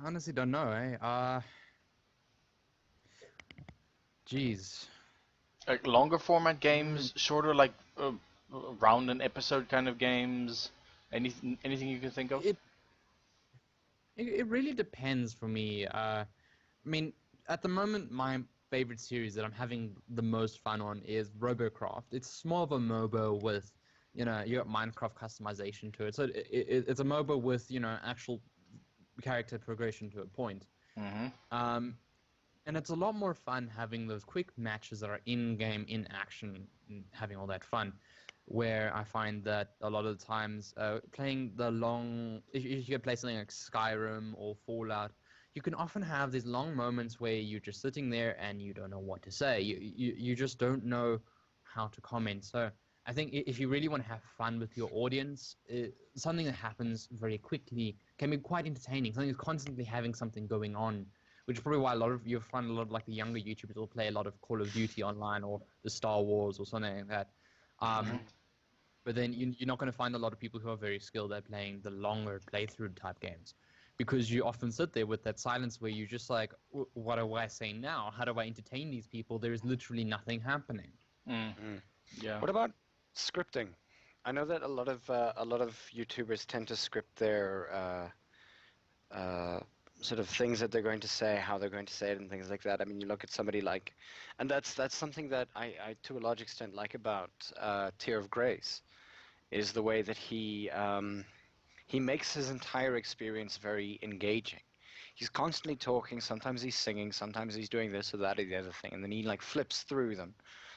honestly don't know, Jeez. Like longer format games, shorter like round an episode kind of games. Anything you can think of? It really depends for me. I mean, at the moment, my favorite series that I'm having the most fun on is Robocraft. It's more of a MOBA with, you know, you got Minecraft customization to it. So it's a MOBA with, you know, actual character progression to a point. Mm-hmm. And it's a lot more fun having those quick matches that are in-game, in action, and having all that fun. Where I find that a lot of the times playing the long, if you play something like Skyrim or Fallout, you can often have these long moments where you're just sitting there and you don't know what to say. You just don't know how to comment. So I think if you really want to have fun with your audience, something that happens very quickly can be quite entertaining. Something that's constantly having something going on, which is probably why you'll find a lot of like the younger YouTubers will play a lot of Call of Duty online or the Star Wars or something like that. But then you're not going to find a lot of people who are very skilled at playing the longer playthrough type games, because you often sit there with that silence where you're just like, what do I say now? How do I entertain these people? There is literally nothing happening. Yeah. What about scripting? I know that a lot of YouTubers tend to script their sort of things that they're going to say, how they're going to say it, and things like that. I mean, you look at somebody like, and that's something that I to a large extent like about Tear of Grace, is the way that he makes his entire experience very engaging. he's constantly talking. Sometimes he's singing, sometimes he's doing this or that or the other thing, and then he like flips through them.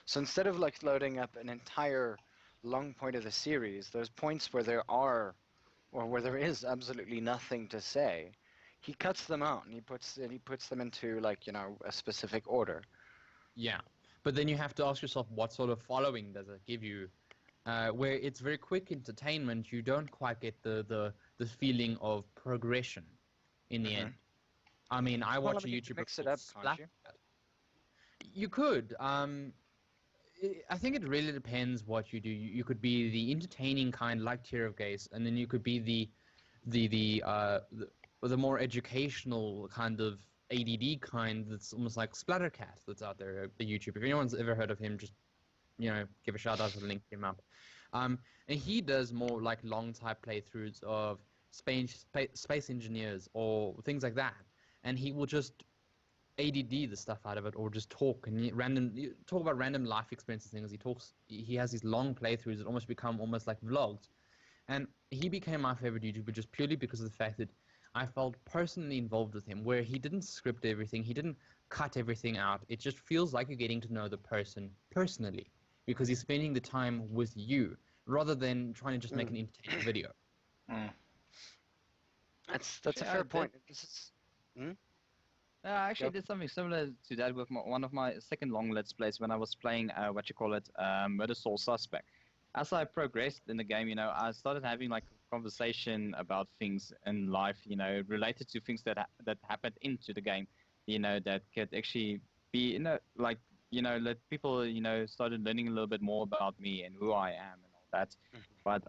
So instead of like loading up an entire long point of the series, those points where there are or where there is absolutely nothing to say, he cuts them out and he puts them into like, you know, a specific order. Yeah, but then you have to ask yourself, what sort of following does it give you? Where it's very quick entertainment, you don't quite get the feeling of progression in the end. I mean, I watch a you YouTuber can mix it called up, can't you? You could. I think it really depends what you do. You could be the entertaining kind, like Tier of Gaze, and then you could be the more educational kind of ADD kind that's almost like Splattercast that's out there, the YouTube. If anyone's ever heard of him, just, you know, give a shout out to link him up. And he does more like long type playthroughs of space engineers or things like that, and he will just ADD the stuff out of it, or just talk and talk about random life experiences, things. He has these long playthroughs that almost become almost like vlogs, and he became my favorite YouTuber just purely because of the fact that I felt personally involved with him, where he didn't script everything, he didn't cut everything out. It just feels like you're getting to know the person personally, because he's spending the time with you rather than trying to just make an entertaining video. That's a fair point. I actually did something similar to that with one of my second long Let's Plays when I was playing, Murder Soul Suspect. As I progressed in the game, you know, I started having like a conversation about things in life, you know, related to things that happened into the game, you know, that could actually be, you know, like, you know, let people, you know, started learning a little bit more about me and who I am and all that. But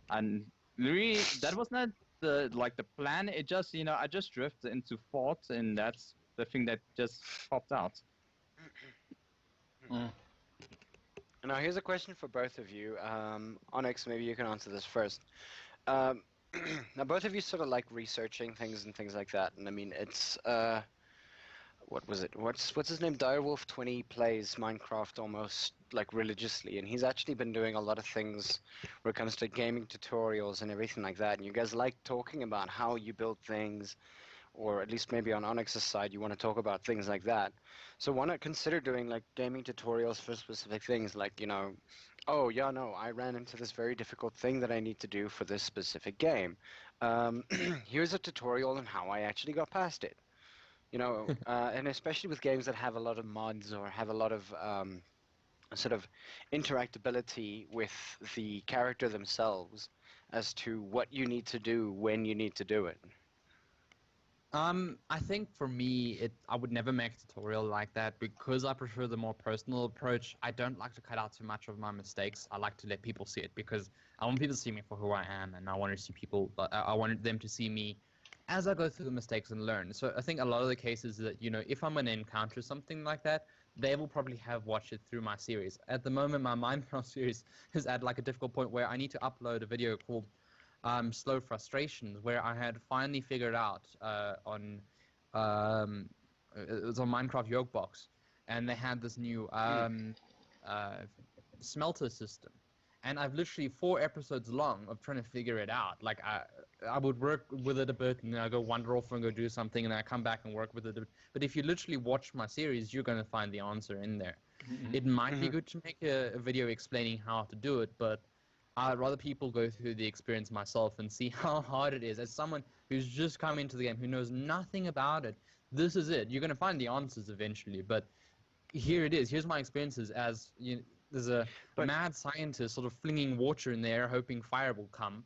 really, that was not the plan. It just, you know, I just drifted into thought, and that's the thing that just popped out. Now, here's a question for both of you. Onyx, maybe you can answer this first. Now, both of you sort of like researching things and things like that, and I mean, it's what was it? What's his name? IronWolf 20 plays Minecraft almost like religiously, and he's actually been doing a lot of things when it comes to gaming tutorials and everything like that. And you guys like talking about how you build things, or at least maybe on Onyx's side, you want to talk about things like that. So why not consider doing like gaming tutorials for specific things, like, you know, oh yeah, no, I ran into this very difficult thing that I need to do for this specific game. Here's a tutorial on how I actually got past it. You know, and especially with games that have a lot of mods or have a lot of sort of interactability with the character themselves as to what you need to do when you need to do it. I think for me, I would never make a tutorial like that because I prefer the more personal approach. I don't like to cut out too much of my mistakes. I like to let people see it because I want people to see me for who I am, and I want to see people. I want them to see me as I go through the mistakes and learn. So I think a lot of the cases that, you know, if I'm going to encounter something like that, they will probably have watched it through my series. At the moment, my Minecraft series is at like a difficult point where I need to upload a video called Slow Frustrations, where I had finally figured out it was on Minecraft Yokebox, and they had this new smelter system, and I've literally 4 episodes long of trying to figure it out. Like I would work with it a bit, and then I go wander off and go do something, and then I come back and work with it a bit. But if you literally watch my series, you're going to find the answer in there. It might be good to make a video explaining how to do it, but I'd rather people go through the experience myself and see how hard it is. As someone who's just come into the game, who knows nothing about it, this is it. You're going to find the answers eventually, but here it is. Here's my experiences as, you know, there's a mad scientist sort of flinging water in the air, hoping fire will come.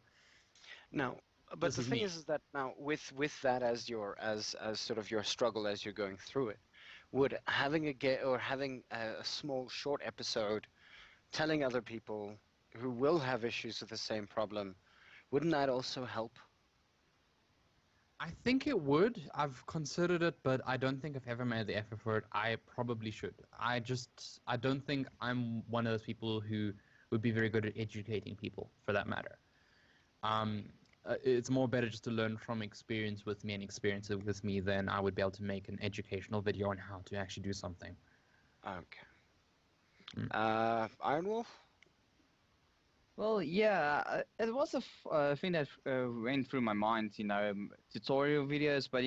No, but the thing is that now with that as your as sort of your struggle as you're going through it, would having a small short episode telling other people who will have issues with the same problem, wouldn't that also help? I think it would. I've considered it, but I don't think I've ever made the effort for it. I probably should. I don't think I'm one of those people who would be very good at educating people, for that matter. It's more better just to learn from experience with me and experience it with me than I would be able to make an educational video on how to actually do something. Okay. IronWolf? Well, yeah, it was a thing that went through my mind, tutorial videos, but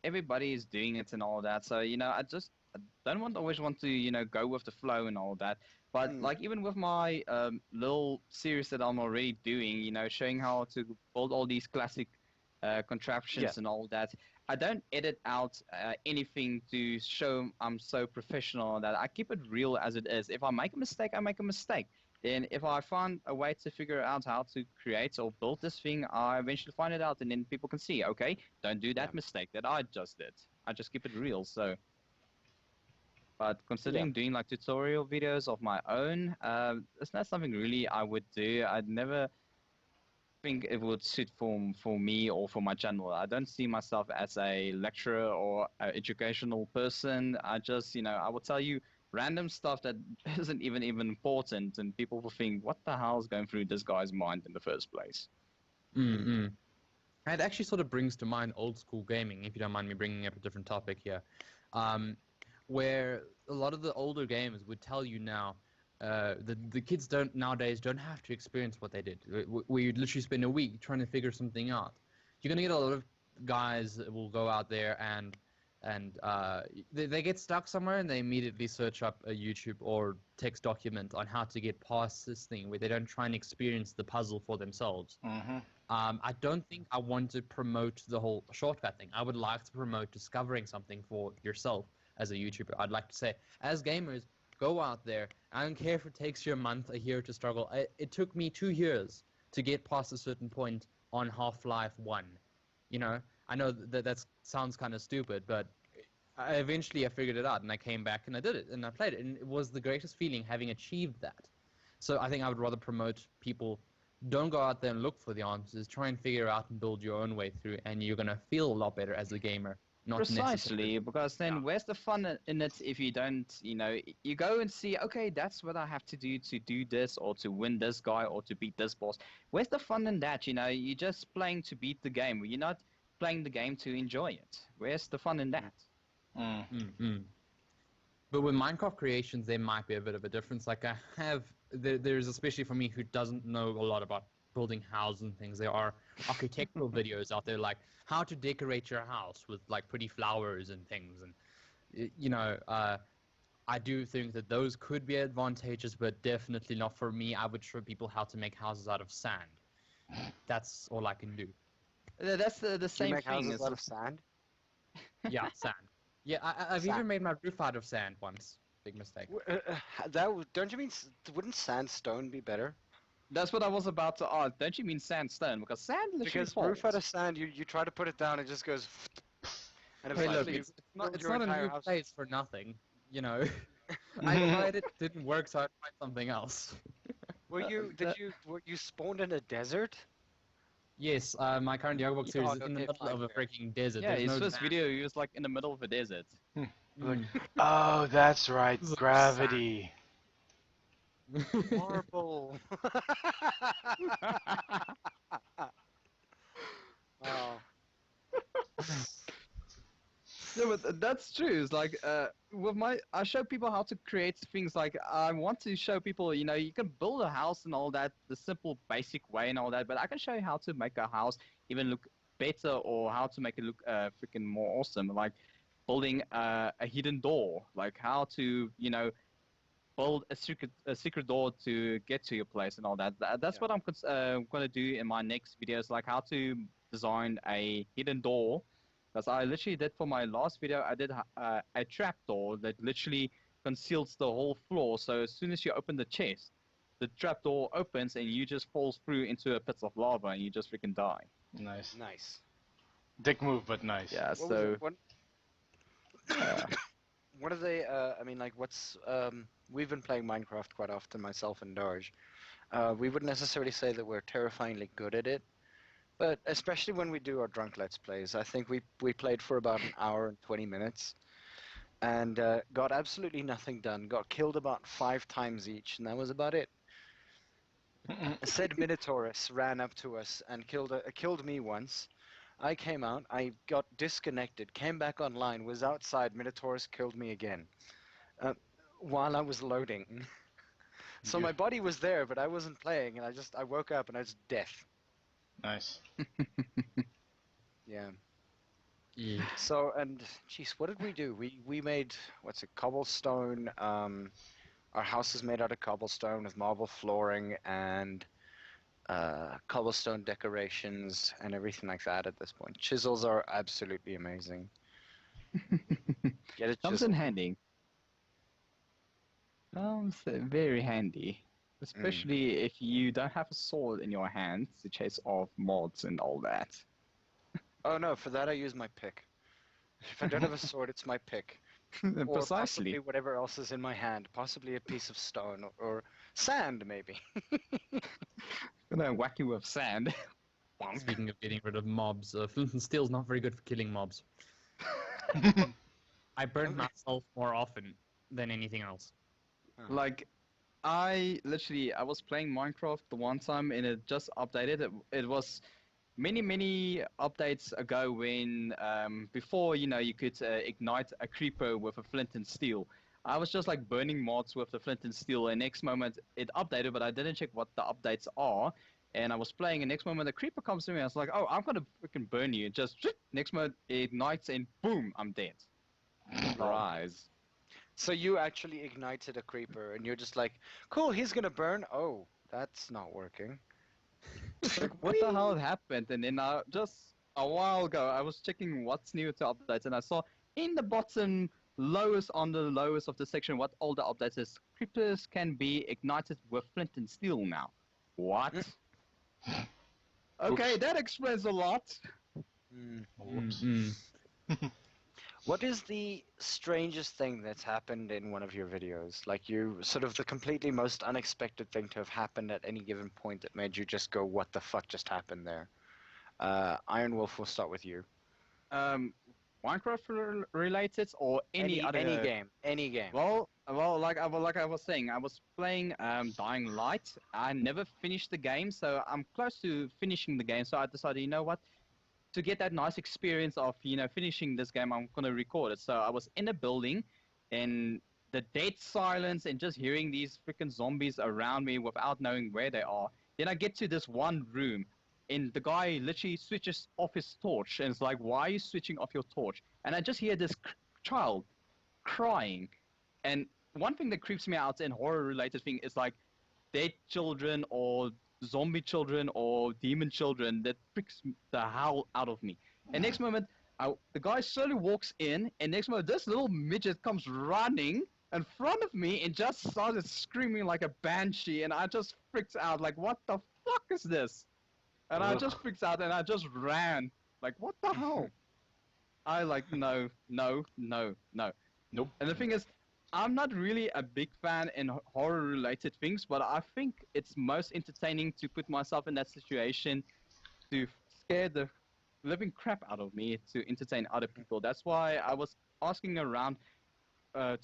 everybody is doing it and all that. So, I don't always want to, go with the flow and all that. But Hmm. like even with my little series that I'm already doing, showing how to build all these classic Yeah. contraptions and all that, I don't edit out anything to show I'm so professional that I keep it real as it is. If I make a mistake, I make a mistake. Then if I find a way to figure out how to create or build this thing, I eventually find it out and then people can see, okay, don't do Yeah. that mistake that I just did. I just keep it real. So, but Yeah. considering doing like tutorial videos of my own, it's not something really I would do. I'd never think it would suit for me or for my channel. I don't see myself as a lecturer or an educational person. I just, I will tell you random stuff that isn't even important, and people will think, what the hell is going through this guy's mind in the first place? Mm-mm. And it actually sort of brings to mind old school gaming, if you don't mind me bringing up a different topic here, um, where a lot of the older gamers would tell you now, the kids don't nowadays don't have to experience what they did. We literally spend a week trying to figure something out. You're gonna get a lot of guys that will go out there and they get stuck somewhere and they immediately search up a YouTube or text document on how to get past this thing where they don't try and experience the puzzle for themselves. Mm-hmm. I don't think I want to promote the whole shortcut thing. I would like to promote discovering something for yourself as a YouTuber. I'd like to say, as gamers, go out there. I don't care if it takes you a month, a year to struggle. It took me 2 years to get past a certain point on Half-Life 1. I know that sounds kind of stupid, but eventually I figured it out and I came back and I did it and I played it. And it was the greatest feeling having achieved that. So I think I would rather promote people don't go out there and look for the answers. Try and figure out and build your own way through, and you're gonna feel a lot better as a gamer. Not necessarily. Precisely, because then where's the fun in it if you don't, you go and see, okay, that's what I have to do this or to win this guy or to beat this boss. Where's the fun in that? You're just playing to beat the game. You're not playing the game to enjoy it. Where's the fun in that? Mm. Mm-hmm. But with Minecraft creations, there might be a bit of a difference. Like there's especially for me who doesn't know a lot about building houses and things. There are architectural videos out there like how to decorate your house with like pretty flowers and things. And I do think that those could be advantageous, but definitely not for me. I would show people how to make houses out of sand. That's all I can do. That's the Do you same make thing. houses out of sand? Yeah, sand. Yeah, I've Sand. even made my roof out of sand once. Big mistake. Don't you mean wouldn't sandstone be better? That's what I was about to ask. Don't you mean sandstone? Because sand literally Because falls. roof out of sand, you try to put it down, it just goes, and Hey, look, eventually it's build your not a entire new house. place for nothing, I tried it, didn't work, so I tried something else. Were you spawned in a desert? Yes, my current Yogbox series Oh, is in the okay, middle fine, of a fair. freaking desert. Yeah, There's his no first sand. video, he was like in the middle of a desert. Like, Mm. oh, that's right, This is gravity. Marble. Oh. No, but that's true. It's like I show people how to create things. Like I want to show people, you can build a house and all that, the simple, basic way and all that. But I can show you how to make a house even look better, or how to make it look freaking more awesome. Like building a hidden door, like how to, build a secret door to get to your place and all that. That's what I'm going to do in my next videos, like how to design a hidden door. Because I literally did for my last video, I did a trap door that literally conceals the whole floor. So as soon as you open the chest, the trap door opens and you just fall through into a pit of lava and you just freaking die. Nice. Nice. Dick move, but nice. Yeah, What was so it? What are they? I mean, like, we've been playing Minecraft quite often, myself and Darj. We wouldn't necessarily say that we're terrifyingly good at it, but especially when we do our drunk Let's Plays, I think we played for about an hour and 20 minutes, and got absolutely nothing done. Got killed about 5 times each, and that was about it. Said Minotaurus ran up to us and killed me once. I came out, I got disconnected, came back online, was outside, Minotaurus killed me again. While I was loading. So my body was there, but I wasn't playing, and I woke up and I was deaf. Nice. Yeah. Yeah. So, and jeez, what did we do? We made, what's it, cobblestone. Our house is made out of cobblestone with marble flooring and cobblestone decorations and everything like that at this point. Chisels are absolutely amazing. Get a Comes chisel. in handy. Comes very handy. Especially if you don't have a sword in your hand to chase off mods and all that. Oh no, for that I use my pick. If I don't have a sword, it's my pick. Or Precisely. possibly whatever else is in my hand. Possibly a piece of stone or sand, maybe. Gonna whack you with sand. Speaking of getting rid of mobs, flint and steel's not very good for killing mobs. I burn myself more often than anything else. Like, I was playing Minecraft the one time and it just updated. It was many updates ago when, before, you could ignite a creeper with a flint and steel. I was just like burning mods with the flint and steel, and next moment it updated, but I didn't check what the updates are. And I was playing, and next moment the creeper comes to me. I was like, oh, I'm gonna freaking burn you. Just next moment it ignites, and boom, I'm dead. Surprise. So you actually ignited a creeper, and you're just like, cool, he's gonna burn. Oh, that's not working. Like, what the hell happened? And then just a while ago, I was checking what's new to updates, and I saw in the bottom lowest on the lowest of the section what all the updates is. Creepers can be ignited with flint and steel now. What? Okay, that explains a lot. Whoops. What is the strangest thing that's happened in one of your videos? Like you, sort of the completely most unexpected thing to have happened at any given point that made you just go, what the fuck just happened there? IronWolf, we'll start with you. Minecraft related or any other game. Any game. Well, like I was saying, I was playing Dying Light. I never finished the game, so I'm close to finishing the game. So I decided, you know what, to get that nice experience of finishing this game, I'm gonna record it. So I was in a building, and the dead silence and just hearing these freaking zombies around me without knowing where they are. Then I get to this one room, and the guy literally switches off his torch, and it's like, why are you switching off your torch? And I just hear this child crying. And one thing that creeps me out in horror-related thing is like dead children or zombie children or demon children that freaks the hell out of me. And next moment, the guy slowly walks in, and next moment, this little midget comes running in front of me and just started screaming like a banshee, and I just freaked out, like, what the fuck is this? And I just freaked out, and I just ran. Like, what the hell? I like, no. Nope. And the thing is, I'm not really a big fan in horror-related things, but I think it's most entertaining to put myself in that situation to scare the living crap out of me to entertain other people. That's why I was asking around to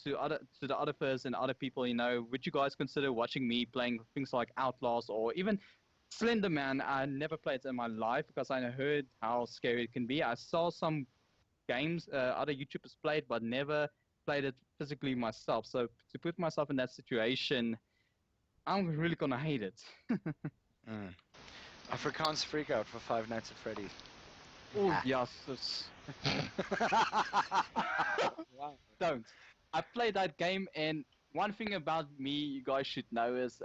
the other furs and other people, would you guys consider watching me playing things like Outlaws or even Slender Man? I never played it in my life because I heard how scary it can be. I saw some games other YouTubers played, but never played it physically myself. So to put myself in that situation, I'm really gonna hate it. Afrikaans freak out for Five Nights at Freddy's. Oh yes. Don't. I played that game, and one thing about me you guys should know is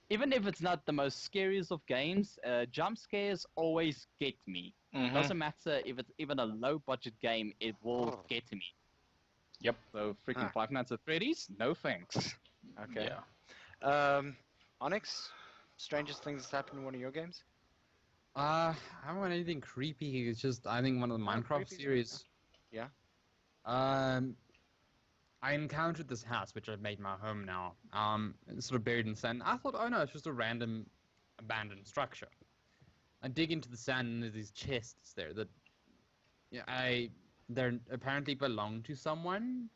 even if it's not the most scariest of games, jump scares always get me. Doesn't matter if it's even a low budget game, it will get me. Yep. So freaking Five Nights at Freddy's, no thanks. Okay. Yeah. Onyx, strangest things that's happened in one of your games? I haven't got anything creepy. It's just, I think one of the Minecraft series. Yeah. I encountered this house, which I've made my home now. It's sort of buried in sand. I thought, oh no, it's just a random abandoned structure. I dig into the sand, and there's these chests there that, they apparently belong to someone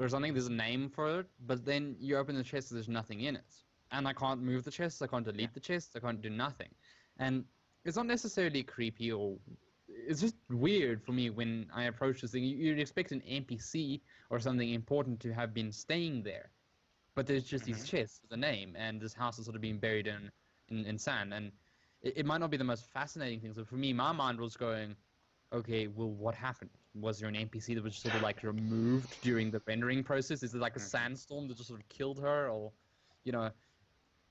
or something. There's a name for it, but then you open the chest, and there's nothing in it, and I can't move the chests. I can't delete the chests. I can't do nothing, and it's not necessarily creepy or. It's just weird for me when I approach this thing. You'd expect an NPC or something important to have been staying there. but there's just these chests with a name, and this house is sort of being buried in sand, and it might not be the most fascinating thing. So for me, my mind was going, okay, well, what happened? Was there an NPC that was sort of like removed during the rendering process? Is it like a sandstorm that just sort of killed her, or, you know,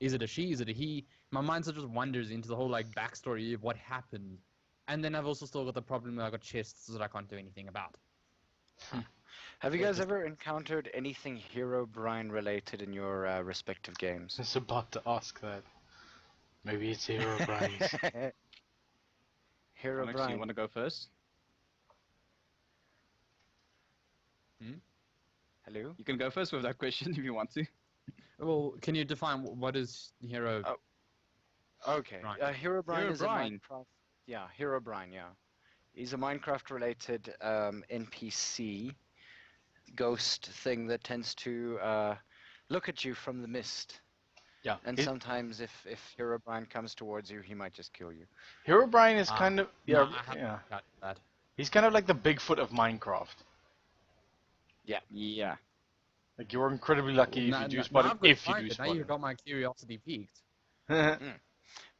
is it a she? Is it a he? My mind sort of just wanders into the whole like backstory of what happened, and then I've also still got the problem that I got chests that I can't do anything about. Have you guys ever encountered anything Herobrine related in your respective games? I was about to ask that. Maybe it's Herobrine's. Onyx, Herobrine. you want to go first? Hello? You can go first with that question if you want to. Well, can you define what is Hero? Okay. Right. Herobrine is a Herobrine. Minecraft. Yeah, Herobrine. Yeah, he's a Minecraft-related NPC ghost thing that tends to look at you from the mist. Yeah. And sometimes, if Herobrine comes towards you, he might just kill you. Herobrine is kind of No, yeah. I haven't Yeah. got that. He's kind of like the Bigfoot of Minecraft. Yeah. Like you're incredibly lucky if you do spot him. I've got If you find do it. spot Now him. you've got my curiosity piqued.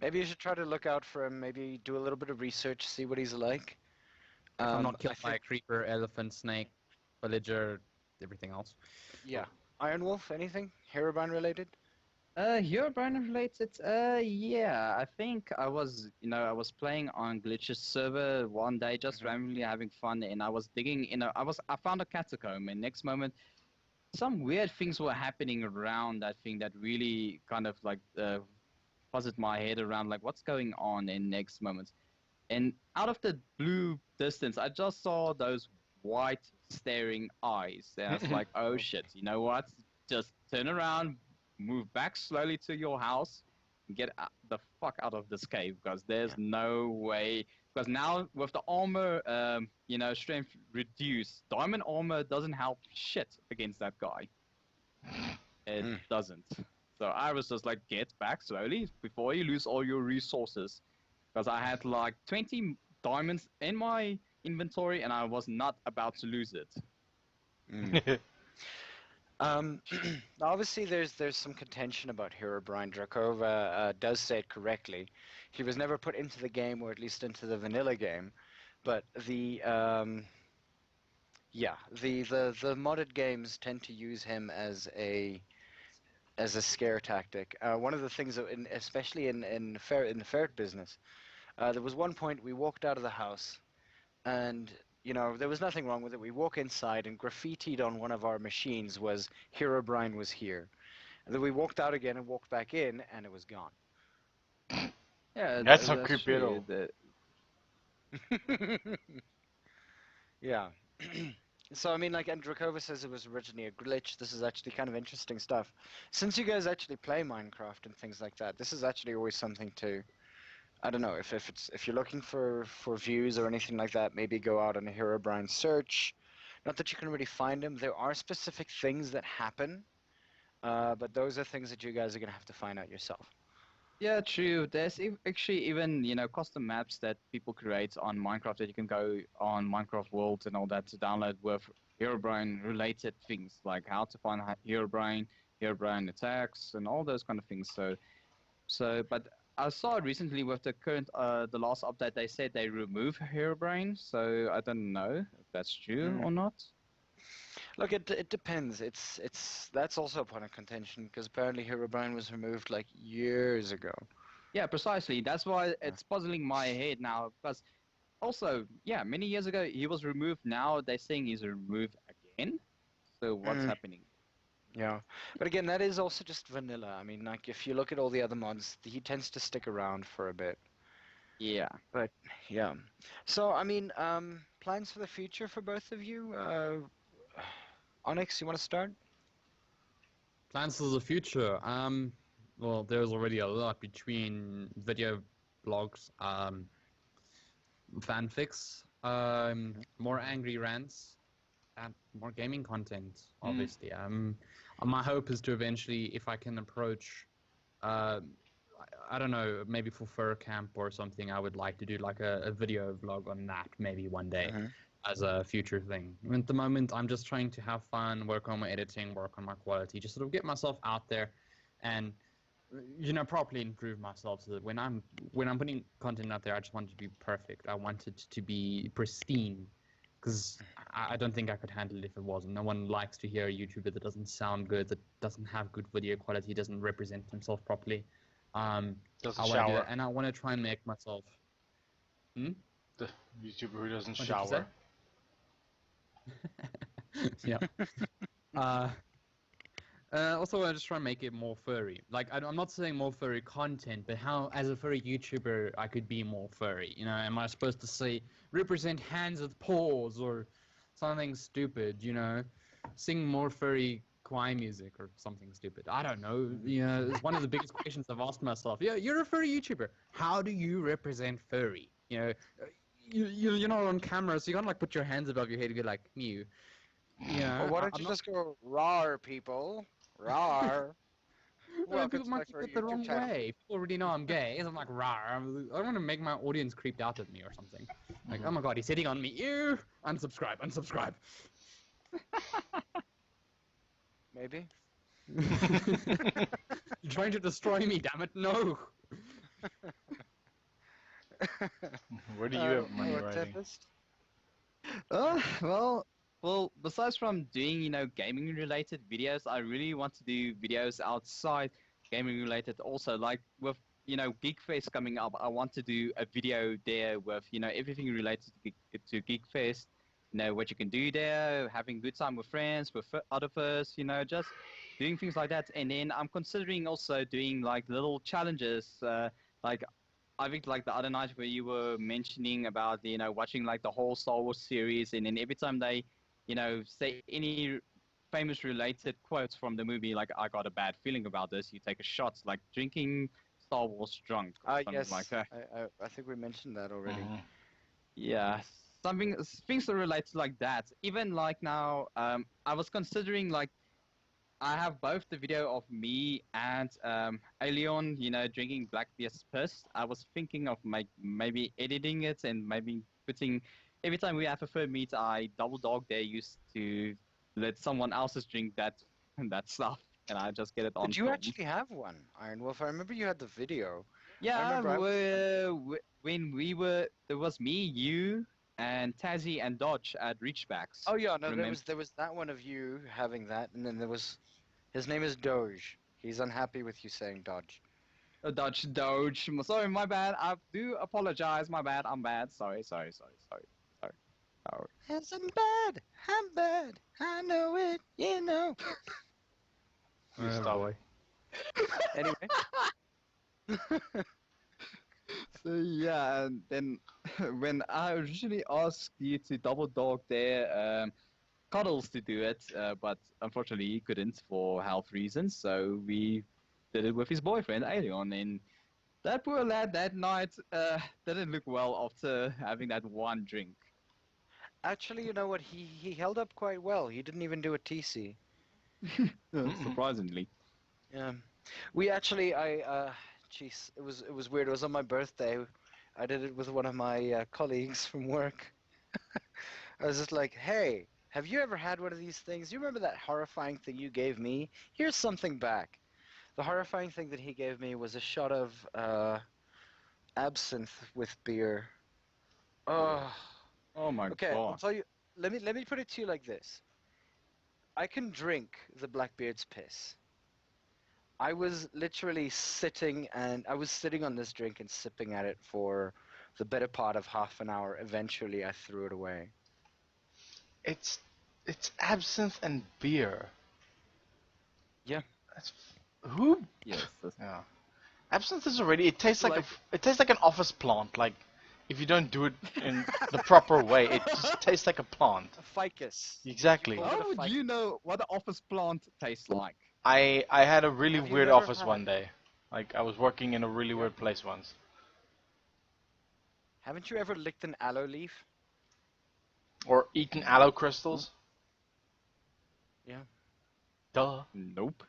Maybe you should try to look out for him. Maybe do a little bit of research, see what he's like. If I'm not I killed by a think- creeper, elephant, snake, villager, everything else. Yeah. IronWolf, anything Herobrine related? Herobrine related, yeah, I think I was playing on Glitch's server one day, just randomly having fun, and I was digging, I found a catacomb, and next moment, some weird things were happening around that thing that really kind of like, buzzed my head around, like, what's going on in next moment. And out of the blue distance, I just saw those white staring eyes, and I was like, oh shit, you know what? Just turn around, move back slowly to your house, and get the fuck out of this cave, because there's no way. Because now with the armor, strength reduced, diamond armor doesn't help shit against that guy. It doesn't. So I was just like, get back slowly before you lose all your resources. Because I had like 20 diamonds in my inventory, and I was not about to lose it. Obviously, there's some contention about Herobrine. Drakova does say it correctly. He was never put into the game, or at least into the vanilla game. But the modded games tend to use him as a scare tactic. One of the things that, especially in the ferret business, there was one point we walked out of the house, and there was nothing wrong with it. We walk inside, and graffitied on one of our machines was Herobrine was here. And then we walked out again and walked back in, and it was gone. Yeah, That's not creepy at all. Yeah. So, I mean, like, and Drakova says it was originally a glitch. This is actually kind of interesting stuff. Since you guys actually play Minecraft and things like that, this is actually always something to... I don't know, if you're looking for views or anything like that, maybe go out on a Herobrine search. Not that you can really find them. There are specific things that happen, but those are things that you guys are going to have to find out yourself. Yeah, true. There's actually even, custom maps that people create on Minecraft that you can go on Minecraft World and all that to download with Herobrine related things, like how to find Herobrine attacks, and all those kind of things. But I saw it recently with the last update, they said they remove Herobrine, so I don't know if that's true or not. Look, it depends. That's also a point of contention, because apparently Herobrine was removed like years ago. Yeah, precisely. That's why it's puzzling my head now, because also, yeah, many years ago he was removed. Now they're saying he's removed again. So what's happening? Yeah, but again, that is also just vanilla. I mean, like, if you look at all the other mods, he tends to stick around for a bit. Yeah. But, yeah. So, I mean, plans for the future for both of you? Onyx, you want to start? Plans for the future. Well, there's already a lot between video blogs, fanfics, more angry rants, and more gaming content, obviously. My hope is to eventually, if I can approach, I don't know, maybe for Fur Camp or something, I would like to do like a video vlog on that maybe one day. as a future thing. At the moment, I'm just trying to have fun, work on my editing, work on my quality, just sort of get myself out there, and properly improve myself so that when I'm putting content out there, I just want it to be perfect. I want it to be pristine, because I don't think I could handle it if it wasn't. No one likes to hear a YouTuber that doesn't sound good, that doesn't have good video quality, doesn't represent himself properly. Doesn't I want to do shower. that, and I want to try and make myself. The YouTuber who doesn't What did you shower. Yeah. Also, I just try and make it more furry. Like, I'm not saying more furry content, but how, as a furry YouTuber, I could be more furry. Am I supposed to say represent hands with paws or something stupid? Sing more furry kawaii music or something stupid. I don't know. It's one of the biggest questions I've asked myself. Yeah, you're a furry YouTuber. How do you represent furry? You're not on camera, so you can't put your hands above your head and go like mew. Well, why don't you just go rawr, people? Rawr. Welcome People to my might furry take it the YouTube wrong channel. way. People already know I'm gay. I'm like rawr. I don't want to make my audience creeped out at me or something. Like, oh my god, he's hitting on me. Ew! Unsubscribe. Maybe. You're trying to destroy me, damn it! No. Where do you have money writing? Tempest? Well, besides from doing, gaming related videos, I really want to do videos outside gaming related also. Like with, Geek Fest coming up, I want to do a video there with, everything related to Geek Fest. What you can do there, having good time with friends, with others, just doing things like that. And then I'm considering also doing little challenges, like I think the other night where you were mentioning about watching the whole Star Wars series, and then every time they say any famous related quotes from the movie, I got a bad feeling about this, you take a shot, like drinking Star Wars drunk or something Yes. like that. I think we mentioned that already. Yeah, things that relate to that. Even now, I was considering I have both the video of me and Alien, drinking Blackbeard's piss. I was thinking of maybe editing it and maybe putting, every time we have a fur meet, I double dog there used to let someone else's drink that stuff, and I just get it on Did you film. actually have one, IronWolf? I remember you had the video. Yeah, when we were, there was me, you, and Tazzy and Dodge at Reachbacks. Oh yeah, no, there was that one of you having that, and then there was, his name is Doge. He's unhappy with you saying Dodge. Dodge. Sorry, my bad. I do apologize. My bad. I'm bad. Sorry. Yes, I'm bad. I know it, Boy. Anyway. So yeah, and then when I originally asked you to double dog there, Cuddles to do it, but unfortunately he couldn't for health reasons, so we did it with his boyfriend Alien, and that poor lad that night didn't look well after having that one drink. Actually, you know what? He held up quite well. He didn't even do a TC. Surprisingly. Yeah. We actually, jeez, it was weird. It was on my birthday. I did it with one of my colleagues from work. I was just like, hey, have you ever had one of these things? You remember that horrifying thing you gave me? Here's something back. The horrifying thing that he gave me was a shot of absinthe with beer. Oh. Oh my Okay, god. I'll tell you. Let me put it to you like this. I can drink the Blackbeard's piss. I was literally sitting on this drink and sipping at it for the better part of half an hour. Eventually, I threw it away. It's absinthe and beer. Yeah. Who? Yes. Yeah. Absinthe is already. It tastes like an office plant. Like, if you don't do it in the proper way, it just tastes like a plant. A ficus. Exactly. How would you know what the office plant tastes like? I had a really Have you weird never office had- one day. Like, I was working in a really weird place once. Haven't you ever licked an aloe leaf? Or eaten aloe crystals. Yeah. Duh. Nope.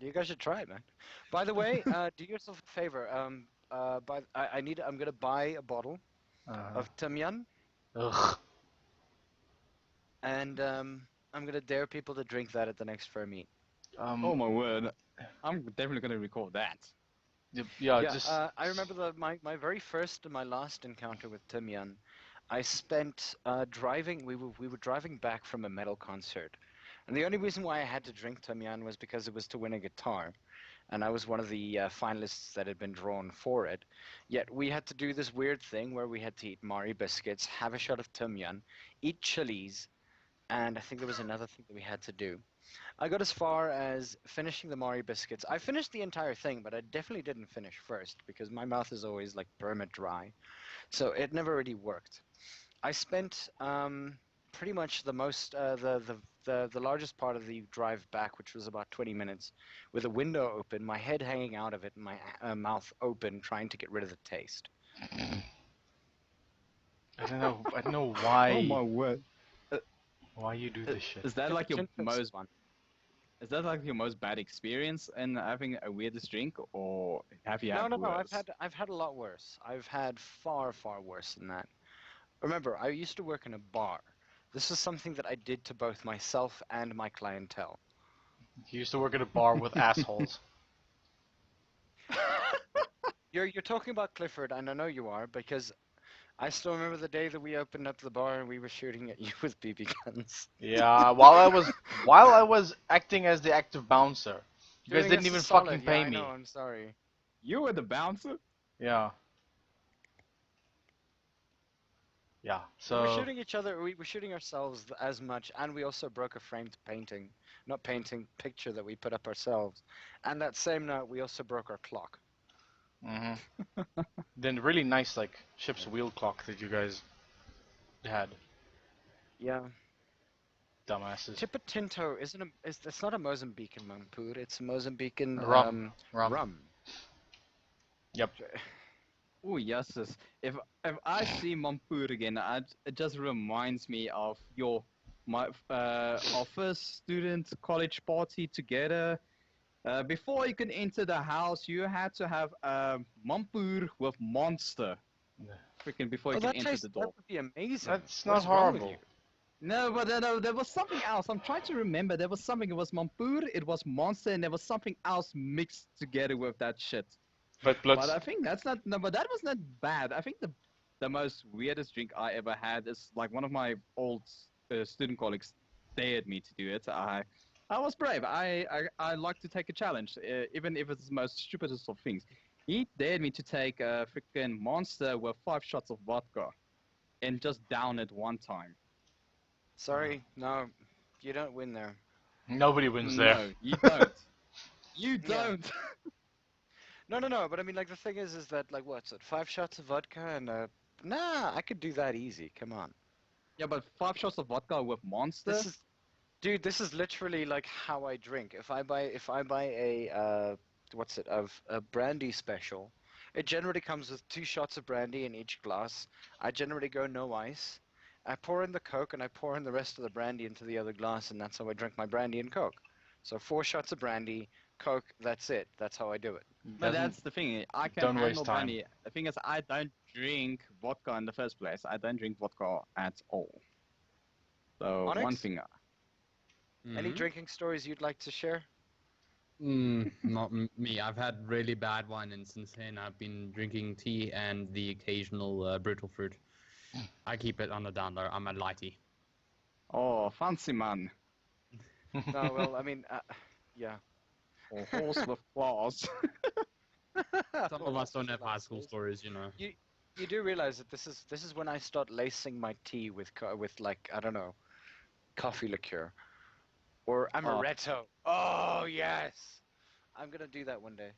You guys should try it, man. By the way, do yourself a favor. I'm gonna buy a bottle of Timyan. Ugh. and I'm gonna dare people to drink that at the next fur meet. Oh my word! I'm definitely gonna record that. Yeah, Yeah, just I remember my very first and my last encounter with Timyan. I spent driving. We were driving back from a metal concert, and the only reason why I had to drink Timyan was because it was to win a guitar, and I was one of the finalists that had been drawn for it. Yet we had to do this weird thing where we had to eat Mari biscuits, have a shot of Timyan, eat chilies, and I think there was another thing that we had to do. I got as far as finishing the Mari biscuits. I finished the entire thing, but I definitely didn't finish first because my mouth is always like permit dry. So it never really worked. I spent pretty much the most the largest part of the drive back, which was about 20 minutes, with a window open, my head hanging out of it, and my mouth open, trying to get rid of the taste. I don't know Oh my word! why you do this shit. Is that like your Tempest most? one. Is that like your most bad experience in having a weirdest drink, or have you No, had no, no. worse? I've had a lot worse. I've had far, far worse than that. Remember, I used to work in a bar. This is something that I did to both myself and my clientele. He used to work at a bar with assholes. You're talking about Clifford, and I know you are because I still remember the day that we opened up the bar and we were shooting at you with BB guns. Yeah, while I was acting as the active bouncer. You guys Doing didn't us a even solid. fucking Yeah, pay I me. know, I'm sorry. You were the bouncer. Yeah. Yeah. We were So shooting each other. We were shooting ourselves as much, and we also broke a framed painting, not painting, picture that we put up ourselves. And that same night, we also broke our clock. hmm then really nice like ship's wheel clock that you guys had. Yeah. Dumbasses. Tipatinto isn't a. It's not a Mozambican Mampur. It's a Mozambican Rum. rum. Yep. Oh yes, yes. If I see Mampur again, it just reminds me of our first student college party together. Before you could enter the house, you had to have a Mampur with Monster. Freaking before you could enter the That door. would be amazing. That's What's not wrong with horrible. you? No, but no, there was something else. I'm trying to remember. There was something. It was Mampur, it was Monster, and there was something else mixed together with that shit. But But I think that's not. No, but that was not bad. I think the most weirdest drink I ever had is like one of my old student colleagues dared me to do it. I was brave. I like to take a challenge, even if it's the most stupidest of things. He dared me to take a freaking Monster with 5 shots of vodka, and just down it one time. Sorry, no, you don't win there. nobody wins there. No, you don't. You Yeah. don't. No. But I mean, like the thing is that like what's it? 5 shots of vodka and nah, I could do that easy. Come on. Yeah, but 5 shots of vodka with Monster. Dude, this is literally like how I drink. If I buy a what's it of a brandy special, it generally comes with 2 shots of brandy in each glass. I generally go no ice. I pour in the Coke and I pour in the rest of the brandy into the other glass, and that's how I drink my brandy and Coke. So 4 shots of brandy, Coke. That's it. That's how I do it. But that's the thing. I can don't waste handle time. brandy. The thing is, I don't drink vodka in the first place. I don't drink vodka at all. So Onyx? one thing. Any Mhm. drinking stories you'd like to share? Not me. I've had really bad one, and since then I've been drinking tea and the occasional brutal fruit. I keep it on the down low. I'm a lighty. Oh, fancy man. No, well, I mean, yeah. Or horse with claws. Some of us don't have high school stories, you know. You do realize that this is when I start lacing my tea with like I don't know, coffee liqueur or amaretto. Oh yes, I'm gonna do that one day.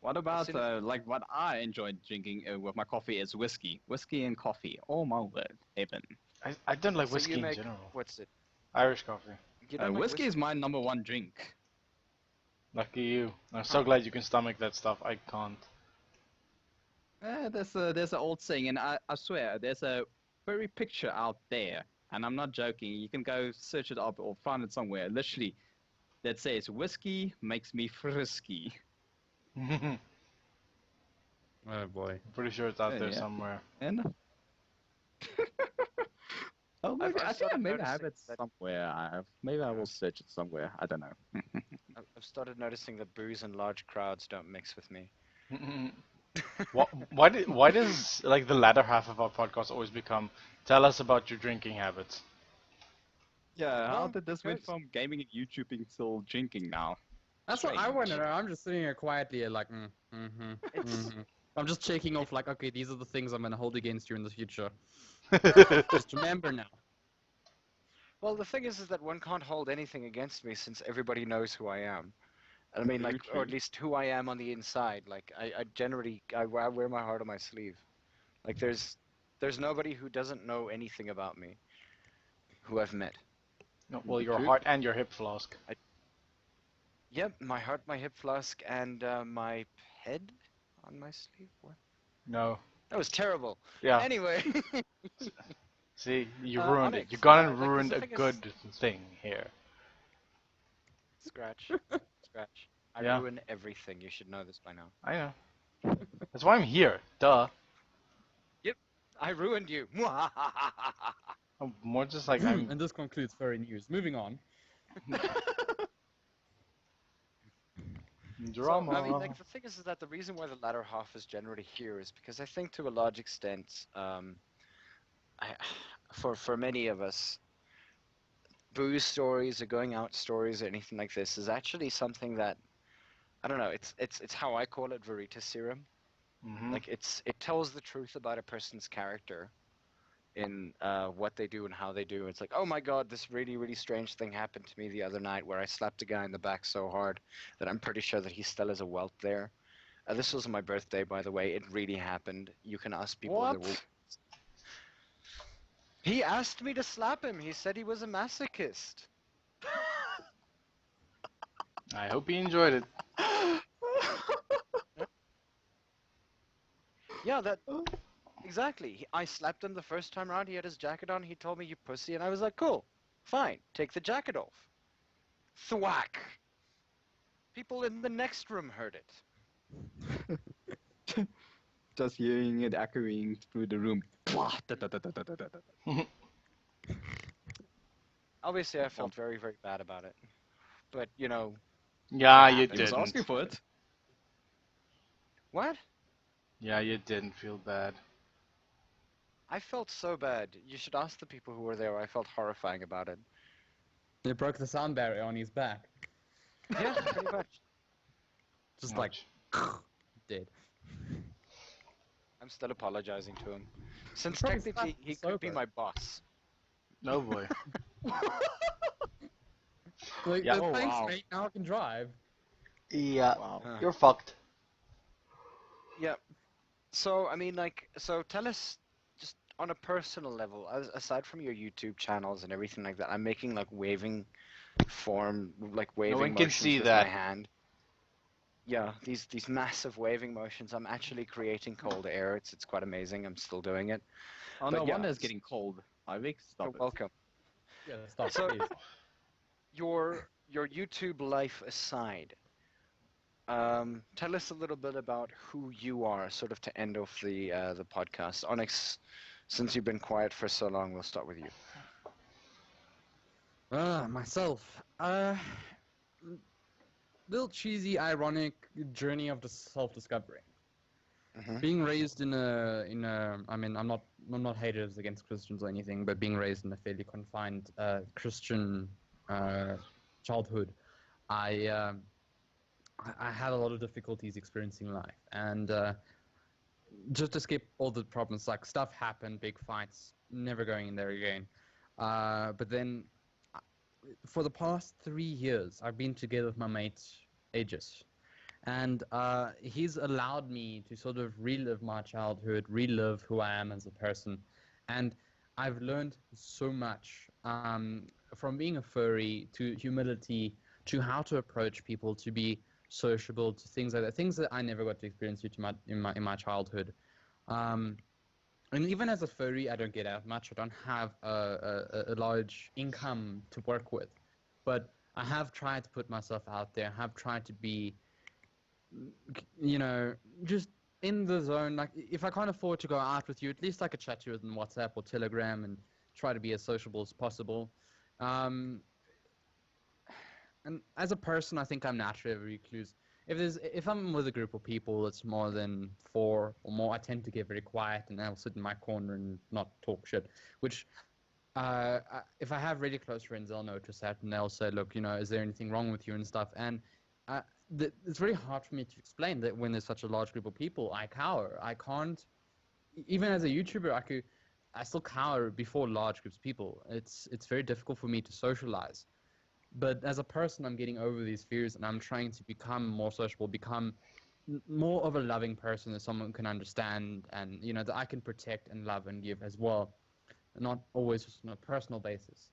What about soon as- like what I enjoy drinking with my coffee is whiskey. Whiskey and coffee. Oh my word, heaven. I don't like So whiskey you in make general. what's it? Irish coffee. You don't like Whiskey is my number one drink. Lucky you. I'm so glad you can stomach that stuff. I can't. There's an old saying, and I swear there's a furry picture out there, and I'm not joking. You can go search it up or find it somewhere. Literally, that says whiskey makes me frisky. I'm Oh boy. pretty sure it's out there Yeah. somewhere. And Oh, maybe I've I think I started maybe have noticing it that. somewhere. Maybe I will search it somewhere. I don't know. I've started noticing that booze and large crowds don't mix with me. Why does like the latter half of our podcast always become tell us about your drinking habits? Yeah, how Well, did this went because from gaming and YouTubing till drinking now? That's what I Strange. want to know. I'm just sitting here quietly, like, it's I'm just checking off, like, okay, these are the things I'm gonna hold against you in the future. Just remember now. well, the thing is that one can't hold anything against me since everybody knows who I am. I mean, Very like, or at true. least who I am on the inside. Like, I generally I wear my heart on my sleeve. Like, there's nobody who doesn't know anything about me who I've met. No, well, your True. heart and your hip flask. Yep, my heart, my hip flask, and my head on my sleeve. What? No. That was terrible. Yeah. Anyway, See, you ruined it. Onyx, You gone and like, 'cause ruined the a thing is, good thing here. scratch, scratch. I Yeah. ruin everything. You should know this by now. I know. That's why I'm here. Duh. Yep, I ruined you. I'm more just like I'm. And this concludes furry news. Moving on. Drama. So, I mean, like, the thing is that the reason why the latter half is generally here is because I think to a large extent, I, for many of us, booze stories or going out stories or anything like this is actually something that, I don't know, it's how I call it Veritas serum. Mhm. Like, it tells the truth about a person's character in what they do and how they do. It's like, oh my god, this really, really strange thing happened to me the other night where I slapped a guy in the back so hard that I'm pretty sure that he still has a welt there. This was my birthday, by the way. It really happened. You can ask people. That will... What? He asked me to slap him. He said he was a masochist. I hope he enjoyed it. Yeah, that exactly. I slapped him the first time around. He had his jacket on. He told me, "You pussy," and I was like, "Cool, fine. Take the jacket off." Thwack. People in the next room heard it. Just hearing it echoing through the room. Obviously, I felt very, very bad about it. But, you know... Yeah, you He was didn't. asking for it. What? Yeah, you didn't feel bad. I felt so bad. You should ask the people who were there. I felt horrifying about it. It broke the sound barrier on his back. Yeah, pretty much. Just Ouch. like, dead. I'm still apologizing to him. Since Probably technically he sober. could be my boss. No boy. Like, Yeah. Oh, thanks, wow. mate. Now I can drive. Yeah. Wow. You're fucked. Yeah. So, I mean, like, so tell us, just on a personal level, aside from your YouTube channels and everything like that, I'm making, like, waving form, like, waving one can motions see with that. my hand. Yeah, these massive waving motions. I'm actually creating cold air. It's quite amazing. I'm still doing it. Oh, But no yeah, wonder it's getting cold. Ivik, stop You're it. welcome. Yeah, stop, So- please. Your YouTube life aside, tell us a little bit about who you are, sort of to end off the podcast. Onyx, since you've been quiet for so long, we'll start with you. Myself. Little cheesy, ironic journey of the self-discovery. Mhm. Being raised in a, I mean, I'm not haters against Christians or anything, but being raised in a fairly confined Christian childhood, I had a lot of difficulties experiencing life, and just to skip all the problems, like stuff happened, big fights, never going in there again. But then, for the past 3 years, I've been together with my mate Aegis, and he's allowed me to sort of relive my childhood, relive who I am as a person, and I've learned so much from being a furry to humility to how to approach people, to be sociable, to things like that, things that I never got to experience in my childhood. And even as a furry, I don't get out much. I don't have a large income to work with, but I have tried to put myself out there. I have tried to be, you know, just in the zone. Like, if I can't afford to go out with you, at least I could chat to you on WhatsApp or Telegram and try to be as sociable as possible. And as a person, I think I'm naturally a recluse. If I'm with a group of people that's more than 4 or more, I tend to get very quiet and I'll sit in my corner and not talk shit. Which, if I have really close friends, they'll notice that and they'll say, "Look, is there anything wrong with you and stuff?" And it's very hard for me to explain that when there's such a large group of people, I cower. I can't, even as a YouTuber, I still cower before large groups of people. It's very difficult for me to socialize. But as a person, I'm getting over these fears, and I'm trying to become more sociable, become more of a loving person that someone can understand, and that I can protect and love and give as well, not always just on a personal basis.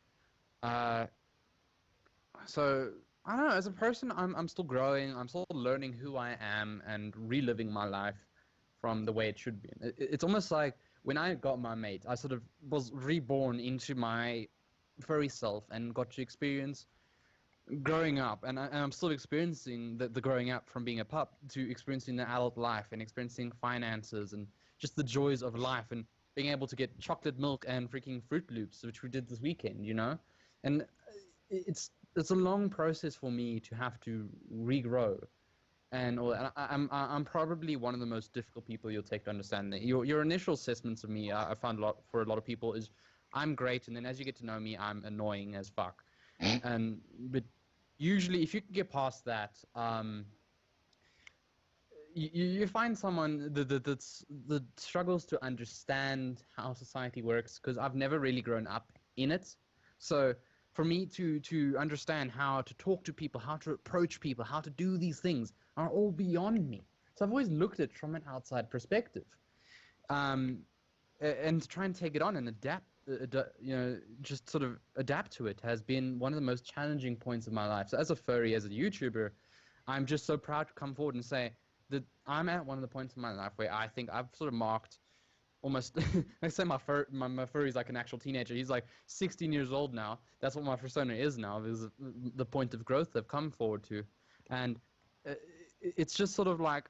So I don't know. As a person, I'm still growing. I'm still learning who I am and reliving my life from the way it should be. It's almost like when I got my mate, I sort of was reborn into my furry self and got to experience growing up, and I'm still experiencing the growing up from being a pup to experiencing the adult life and experiencing finances and just the joys of life and being able to get chocolate milk and freaking Fruit Loops, which we did this weekend, and it's a long process for me to have to regrow, and I'm probably one of the most difficult people you'll take to understand. That your initial assessments of me, I found for a lot of people is I'm great, and then as you get to know me, I'm annoying as fuck. But usually, if you can get past that, you find someone that struggles to understand how society works, because I've never really grown up in it. So for me to understand how to talk to people, how to approach people, how to do these things are all beyond me. So I've always looked at it from an outside perspective, and to try and take it on and adapt. Just sort of adapt to it has been one of the most challenging points of my life. So as a furry, as a YouTuber, I'm just so proud to come forward and say that I'm at one of the points in my life where I think I've sort of marked almost, I say my furry's like an actual teenager. He's like 16 years old now. That's what my persona is now, is the point of growth they've come forward to. And it's just sort of like,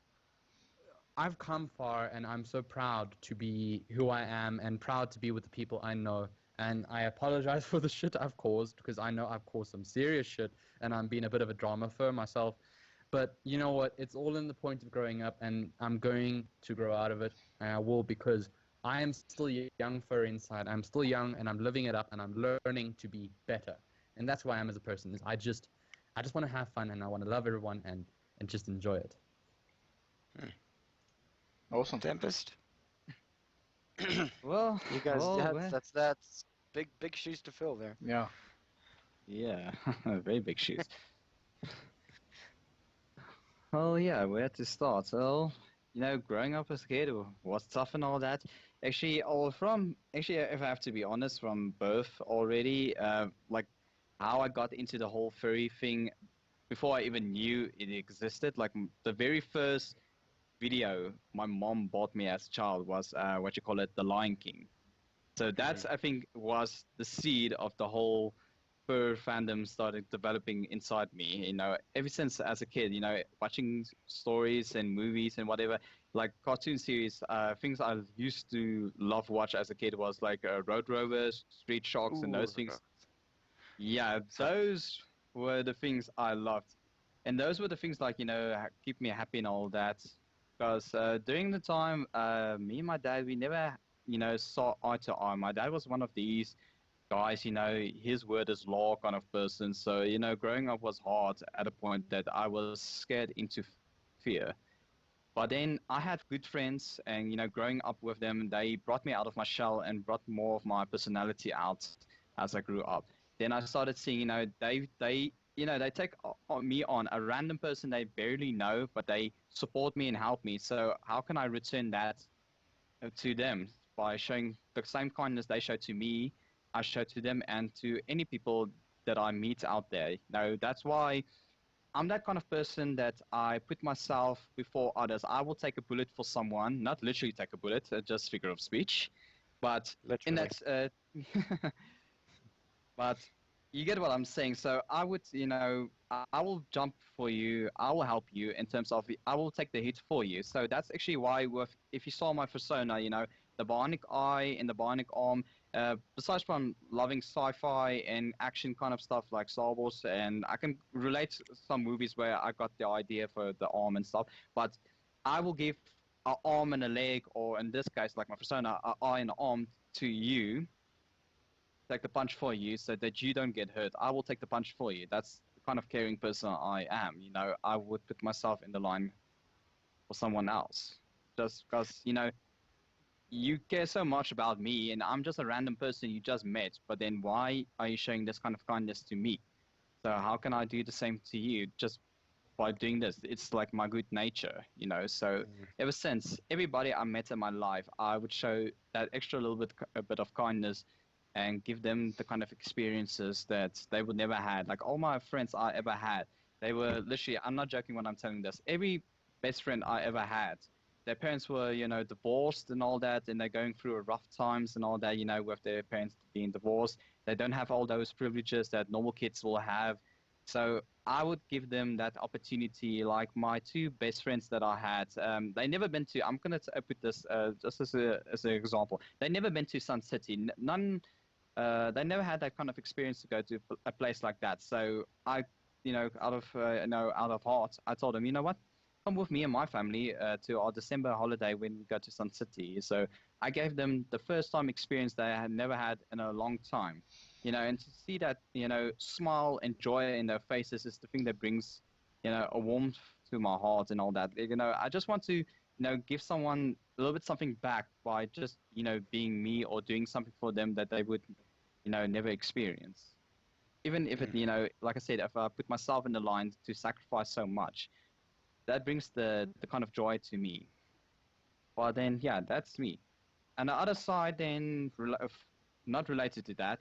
I've come far, and I'm so proud to be who I am and proud to be with the people I know. And I apologize for the shit I've caused, because I know I've caused some serious shit, and I'm being a bit of a drama fur myself. But you know what? It's all in the point of growing up, and I'm going to grow out of it, and I will, because I am still young fur inside. I'm still young, and I'm living it up, and I'm learning to be better. And that's who I am as a person. Is I just want to have fun, and I want to love everyone and just enjoy it. Awesome. Tempest. Well, You guys, that's big shoes to fill there. Yeah. Yeah, very big shoes. Well, yeah, where to start? Well, growing up as a kid was tough and all that. Actually, if I have to be honest, from birth already, like how I got into the whole furry thing before I even knew it existed. Like the very first video my mom bought me as a child was The Lion King. So that's, I think, was the seed of the whole fur fandom started developing inside me. Ever since as a kid, watching stories and movies and whatever, like cartoon series, things I used to love watch as a kid was like Road Rovers, Street Sharks, and those things. Yeah, those were the things I loved. And those were the things like, keep me happy and all that. Because during the time, me and my dad, we never, saw eye to eye. My dad was one of these guys, his word is law kind of person. So, growing up was hard at a point that I was scared into fear. But then I had good friends, and, growing up with them, they brought me out of my shell and brought more of my personality out as I grew up. Then I started seeing, they take me on, a random person they barely know, but they support me and help me. So how can I return that to them? By showing the same kindness they show to me, I show to them and to any people that I meet out there. That's why I'm that kind of person that I put myself before others. I will take a bullet for someone, not literally take a bullet, just figure of speech. But Literally. in that... but you get what I'm saying. So I would, I will jump for you. I will help you in terms of, I will take the hit for you. So that's actually why if you saw my persona, the bionic eye and the bionic arm, Besides from loving sci-fi and action kind of stuff like Star Wars, and I can relate some movies where I got the idea for the arm and stuff, but I will give an arm and a leg, or in this case, like my persona, an eye and an arm to you, take the punch for you so that you don't get hurt. I will take the punch for you. That's the kind of caring person I am. You know, I would put myself in the line for someone else just because, you know, you care so much about me and I'm just a random person you just met, but then why are you showing this kind of kindness to me? So how can I do the same to you just by doing this? It's like my good nature, you know. So ever since everybody I met in my life, I would show that extra little bit, a bit of kindness and give them the kind of experiences that they would never had. Like all my friends I ever had, they were literally, I'm not joking when I'm telling this, every best friend I ever had, their parents were, you know, divorced and all that, and they're going through rough times and all that, you know, with their parents being divorced. They don't have all those privileges that normal kids will have. So I would give them that opportunity. Like my two best friends that I had, they never been to, I'm going to put this just as an example. They never been to Sun City. None, they never had that kind of experience to go to a place like that. So I, you know, out of heart, I told them, you know what? Come with me and my family to our December holiday when we go to Sun City. So I gave them the first time experience they had never had in a long time, you know, and to see that, you know, smile and joy in their faces is the thing that brings, you know, a warmth to my heart and all that. You know, I just want to, you know, give someone a little bit something back by just, you know, being me or doing something for them that they would, you know, never experience. Even if it, you know, like I said, if I put myself in the line to sacrifice so much, that brings the kind of joy to me. Well, then, yeah, that's me. And the other side, then, not related to that,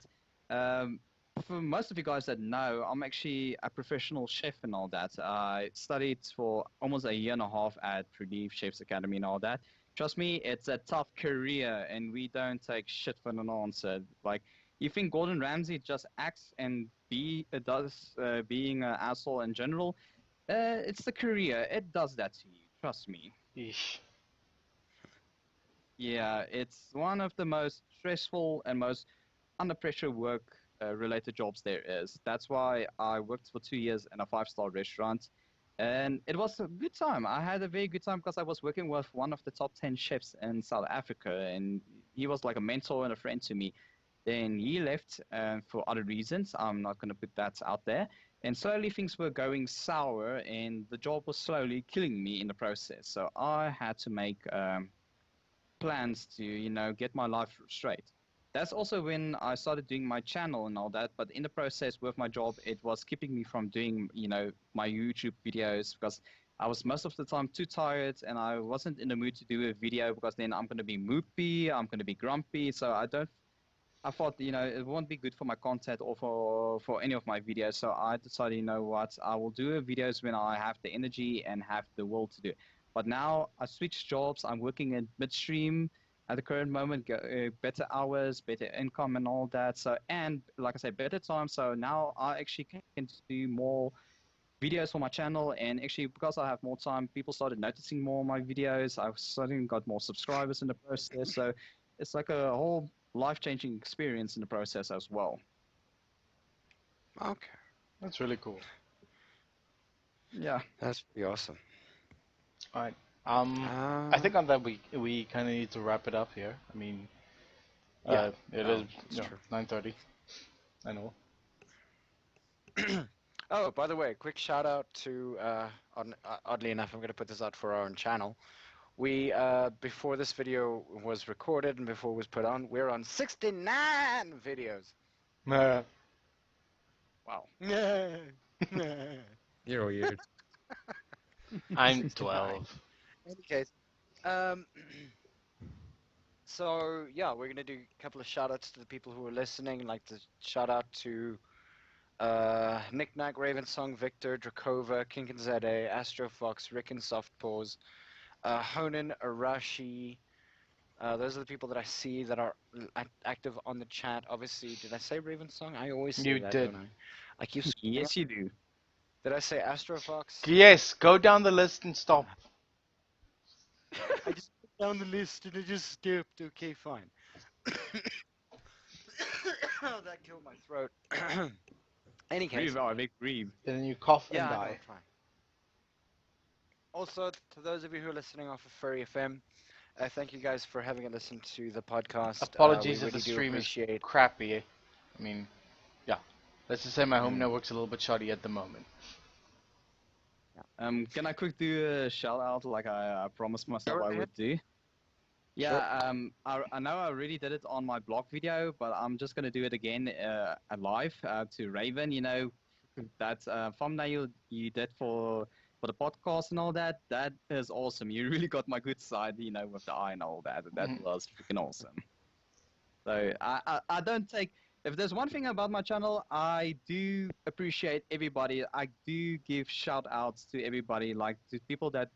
for most of you guys that know, I'm actually a professional chef and all that. I studied for almost a year and a half at Relief Chefs Academy and all that. Trust me, it's a tough career, and we don't take shit for an answer. Like, you think Gordon Ramsay just acts and does being an asshole in general? It's the career. It does that to you. Trust me. Eesh. Yeah, it's one of the most stressful and most under pressure work related jobs there is. That's why I worked for 2 years in a 5-star restaurant. And it was a good time. I had a very good time because I was working with one of the top 10 chefs in South Africa. And he was like a mentor and a friend to me. Then he left for other reasons. I'm not going to put that out there. And slowly things were going sour, and the job was slowly killing me in the process. So I had to make plans to, you know, get my life straight. That's also when I started doing my channel and all that. But in the process with my job, it was keeping me from doing, you know, my YouTube videos because I was most of the time too tired and I wasn't in the mood to do a video because then I'm going to be moopy, I'm going to be grumpy. So I thought, you know, it won't be good for my content or for any of my videos. So I decided, you know what, I will do videos when I have the energy and have the will to do it. But now I switched jobs. I'm working in midstream at the current moment, better hours, better income and all that. So, and like I said, better time. So now I actually can do more videos for my channel. And actually, because I have more time, people started noticing more of my videos. I've suddenly got more subscribers in the process. So it's like a whole life-changing experience in the process as well. Okay. That's really cool. Yeah. That's pretty awesome. All right. I think on that we kind of need to wrap it up here. I mean, Yeah, it is true. 9:30. I know. Oh, by the way, quick shout out to, oddly enough, I'm going to put this out for our own channel. We, before this video was recorded and before it was put on, we're on 69 videos. Wow. You're weird. I'm 12. In any case, so yeah, we're gonna do a couple of shout outs to the people who are listening. I'd like to shout out to Knick-Knack, Ravensong, Victor, Drakova, Kinkinzade, Astrofox, Rick and Softpaws, Honan, Arashi. Those are the people that I see that are active on the chat. Obviously, did I say Ravensong? I always say You that, did. don't I? I keep Yes, you do. Did I say Astrofox? Yes, go down the list and stop. I just put down the list and I just skipped. Okay, fine. That killed my throat. Any case, Breathe, Vic, breathe. And then you cough yeah, and I know, die. I'm trying. Also, to those of you who are listening off of Furry FM, thank you guys for having a listen to the podcast. We Apologies if the really do stream is appreciate. crappy. I mean, yeah. Let's just say my home Mm. network's a little bit shoddy at the moment. Can I quick do a shout out like I promised myself Go I ahead. would do? Yeah, I know I already did it on my blog video, but I'm just gonna do it again live to Raven. You know, that thumbnail you did for the podcast and all that. That is awesome. You really got my good side, you know, with the eye and all that. That was freaking awesome. So I don't take. If there's one thing about my channel, I do appreciate everybody. I do give shout outs to everybody, like to people that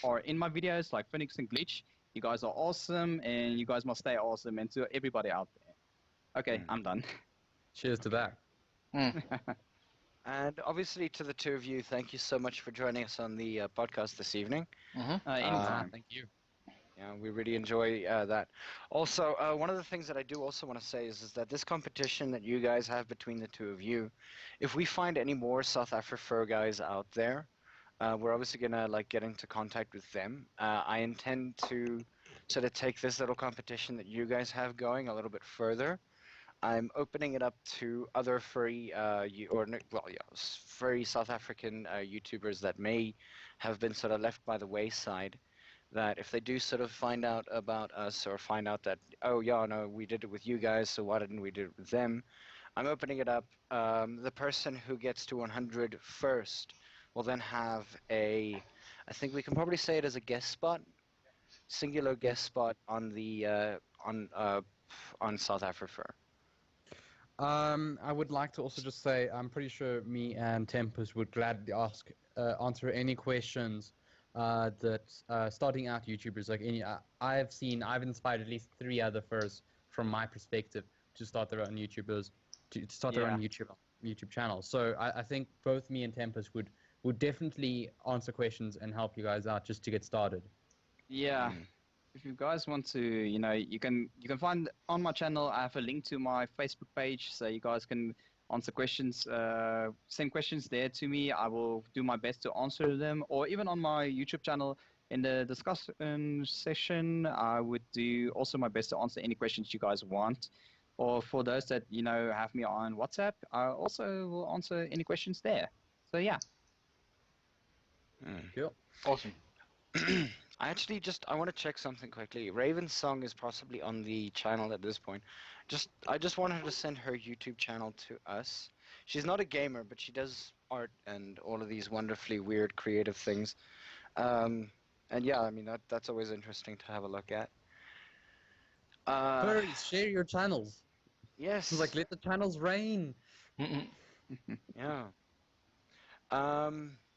are in my videos, like Phoenix and Glitch. You guys are awesome, and you guys must stay awesome. And to everybody out there. Okay, I'm done. Cheers to that. And obviously, to the two of you, thank you so much for joining us on the podcast this evening. Anytime. Thank you. Yeah, we really enjoy that. Also, one of the things that I do also want to say is that this competition that you guys have between the two of you, if we find any more south-afrifur guys out there, we're obviously gonna like get into contact with them. I intend to sort of take this little competition that you guys have going a little bit further. I'm opening it up to other furry, furry South African YouTubers that may have been sort of left by the wayside. That if they do sort of find out about us or find out that, oh yeah, no, we did it with you guys, so why didn't we do it with them? I'm opening it up. The person who gets to 100 first will then have I think we can probably say it as a guest spot, singular guest spot on the on south-afrifur. I would like to also just say I'm pretty sure me and Tempest would gladly answer any questions that starting out YouTubers like any. I've inspired at least 3 other furs from my perspective to start their own YouTubers to start their own YouTube channels. So I think both me and Tempest would definitely answer questions and help you guys out just to get started. Yeah. If you guys want to, you know, you can find on my channel. I have a link to my Facebook page, so you guys can answer questions, send questions there to me. I will do my best to answer them, or even on my YouTube channel in the discussion session, I would do also my best to answer any questions you guys want. Or for those that, you know, have me on WhatsApp, I also will answer any questions there. So yeah. Cool. Awesome. I want to check something quickly. Raven's song is possibly on the channel at this point. I just want her to send her YouTube channel to us. She's not a gamer, but she does art and all of these wonderfully weird creative things. And yeah, I mean that's always interesting to have a look at. Furries, share your channels. Yes. It's like let the channels reign. Yeah.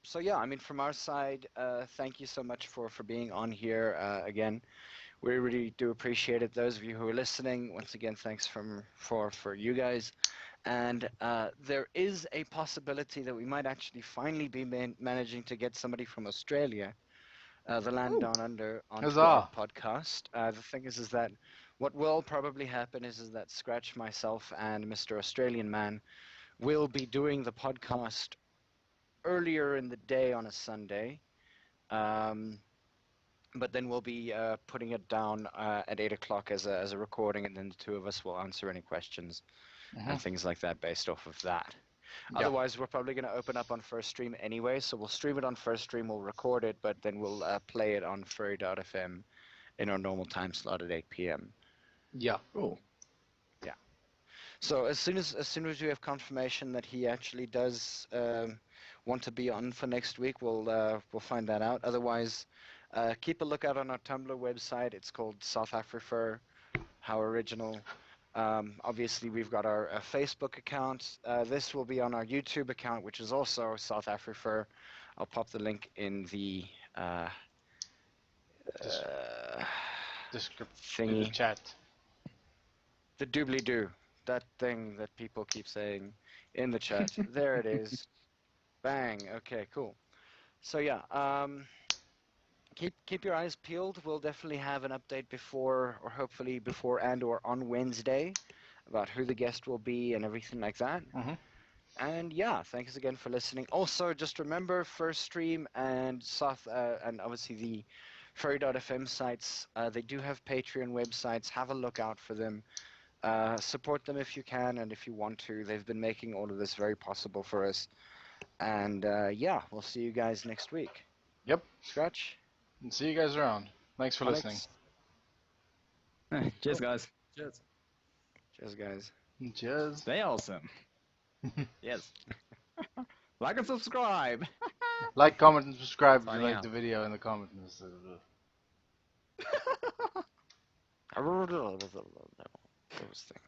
So yeah, I mean, from our side, thank you so much for being on here again. We really do appreciate it. Those of you who are listening, once again, thanks for you guys. And there is a possibility that we might actually finally be managing to get somebody from Australia, the land down under, onto our podcast. The thing is that what will probably happen is that Scratch, myself, and Mr. Australian Man will be doing the podcast earlier in the day on a Sunday, but then we'll be putting it down at 8 o'clock as a recording, and then the two of us will answer any questions and things like that based off of that. Yeah. Otherwise, we're probably going to open up on First Stream anyway, so we'll stream it on First Stream, we'll record it, but then we'll play it on furry.fm in our normal time slot at 8 p.m. Yeah. Cool. Yeah. So as soon as we have confirmation that he actually does want to be on for next week, we'll find that out. Otherwise, keep a lookout on our Tumblr website. It's called south-afrifur. How original. Obviously, we've got our Facebook account. This will be on our YouTube account, which is also south-afrifur. I'll pop the link in the description in the chat. The doobly-doo. That thing that people keep saying in the chat. There it is. Bang. Okay, cool. So yeah, keep your eyes peeled. We'll definitely have an update before, or hopefully before and or on Wednesday. about who the guest will be and everything like that. Mhm. And yeah, thanks again for listening. Also, just remember First Stream and and obviously the Furry.fm sites. They do have Patreon websites. Have a look out for them. Support them if you can and if you want to. They've been making all of this very possible for us. And yeah, we'll see you guys next week. Yep. Scratch. And see you guys around. Thanks for listening. Onyx. Cheers, guys. Cheers. Cheers, guys. Cheers. Stay awesome. Yes. Like and subscribe. Like, comment, and subscribe if you Signing like out. the video in the comments. Those things.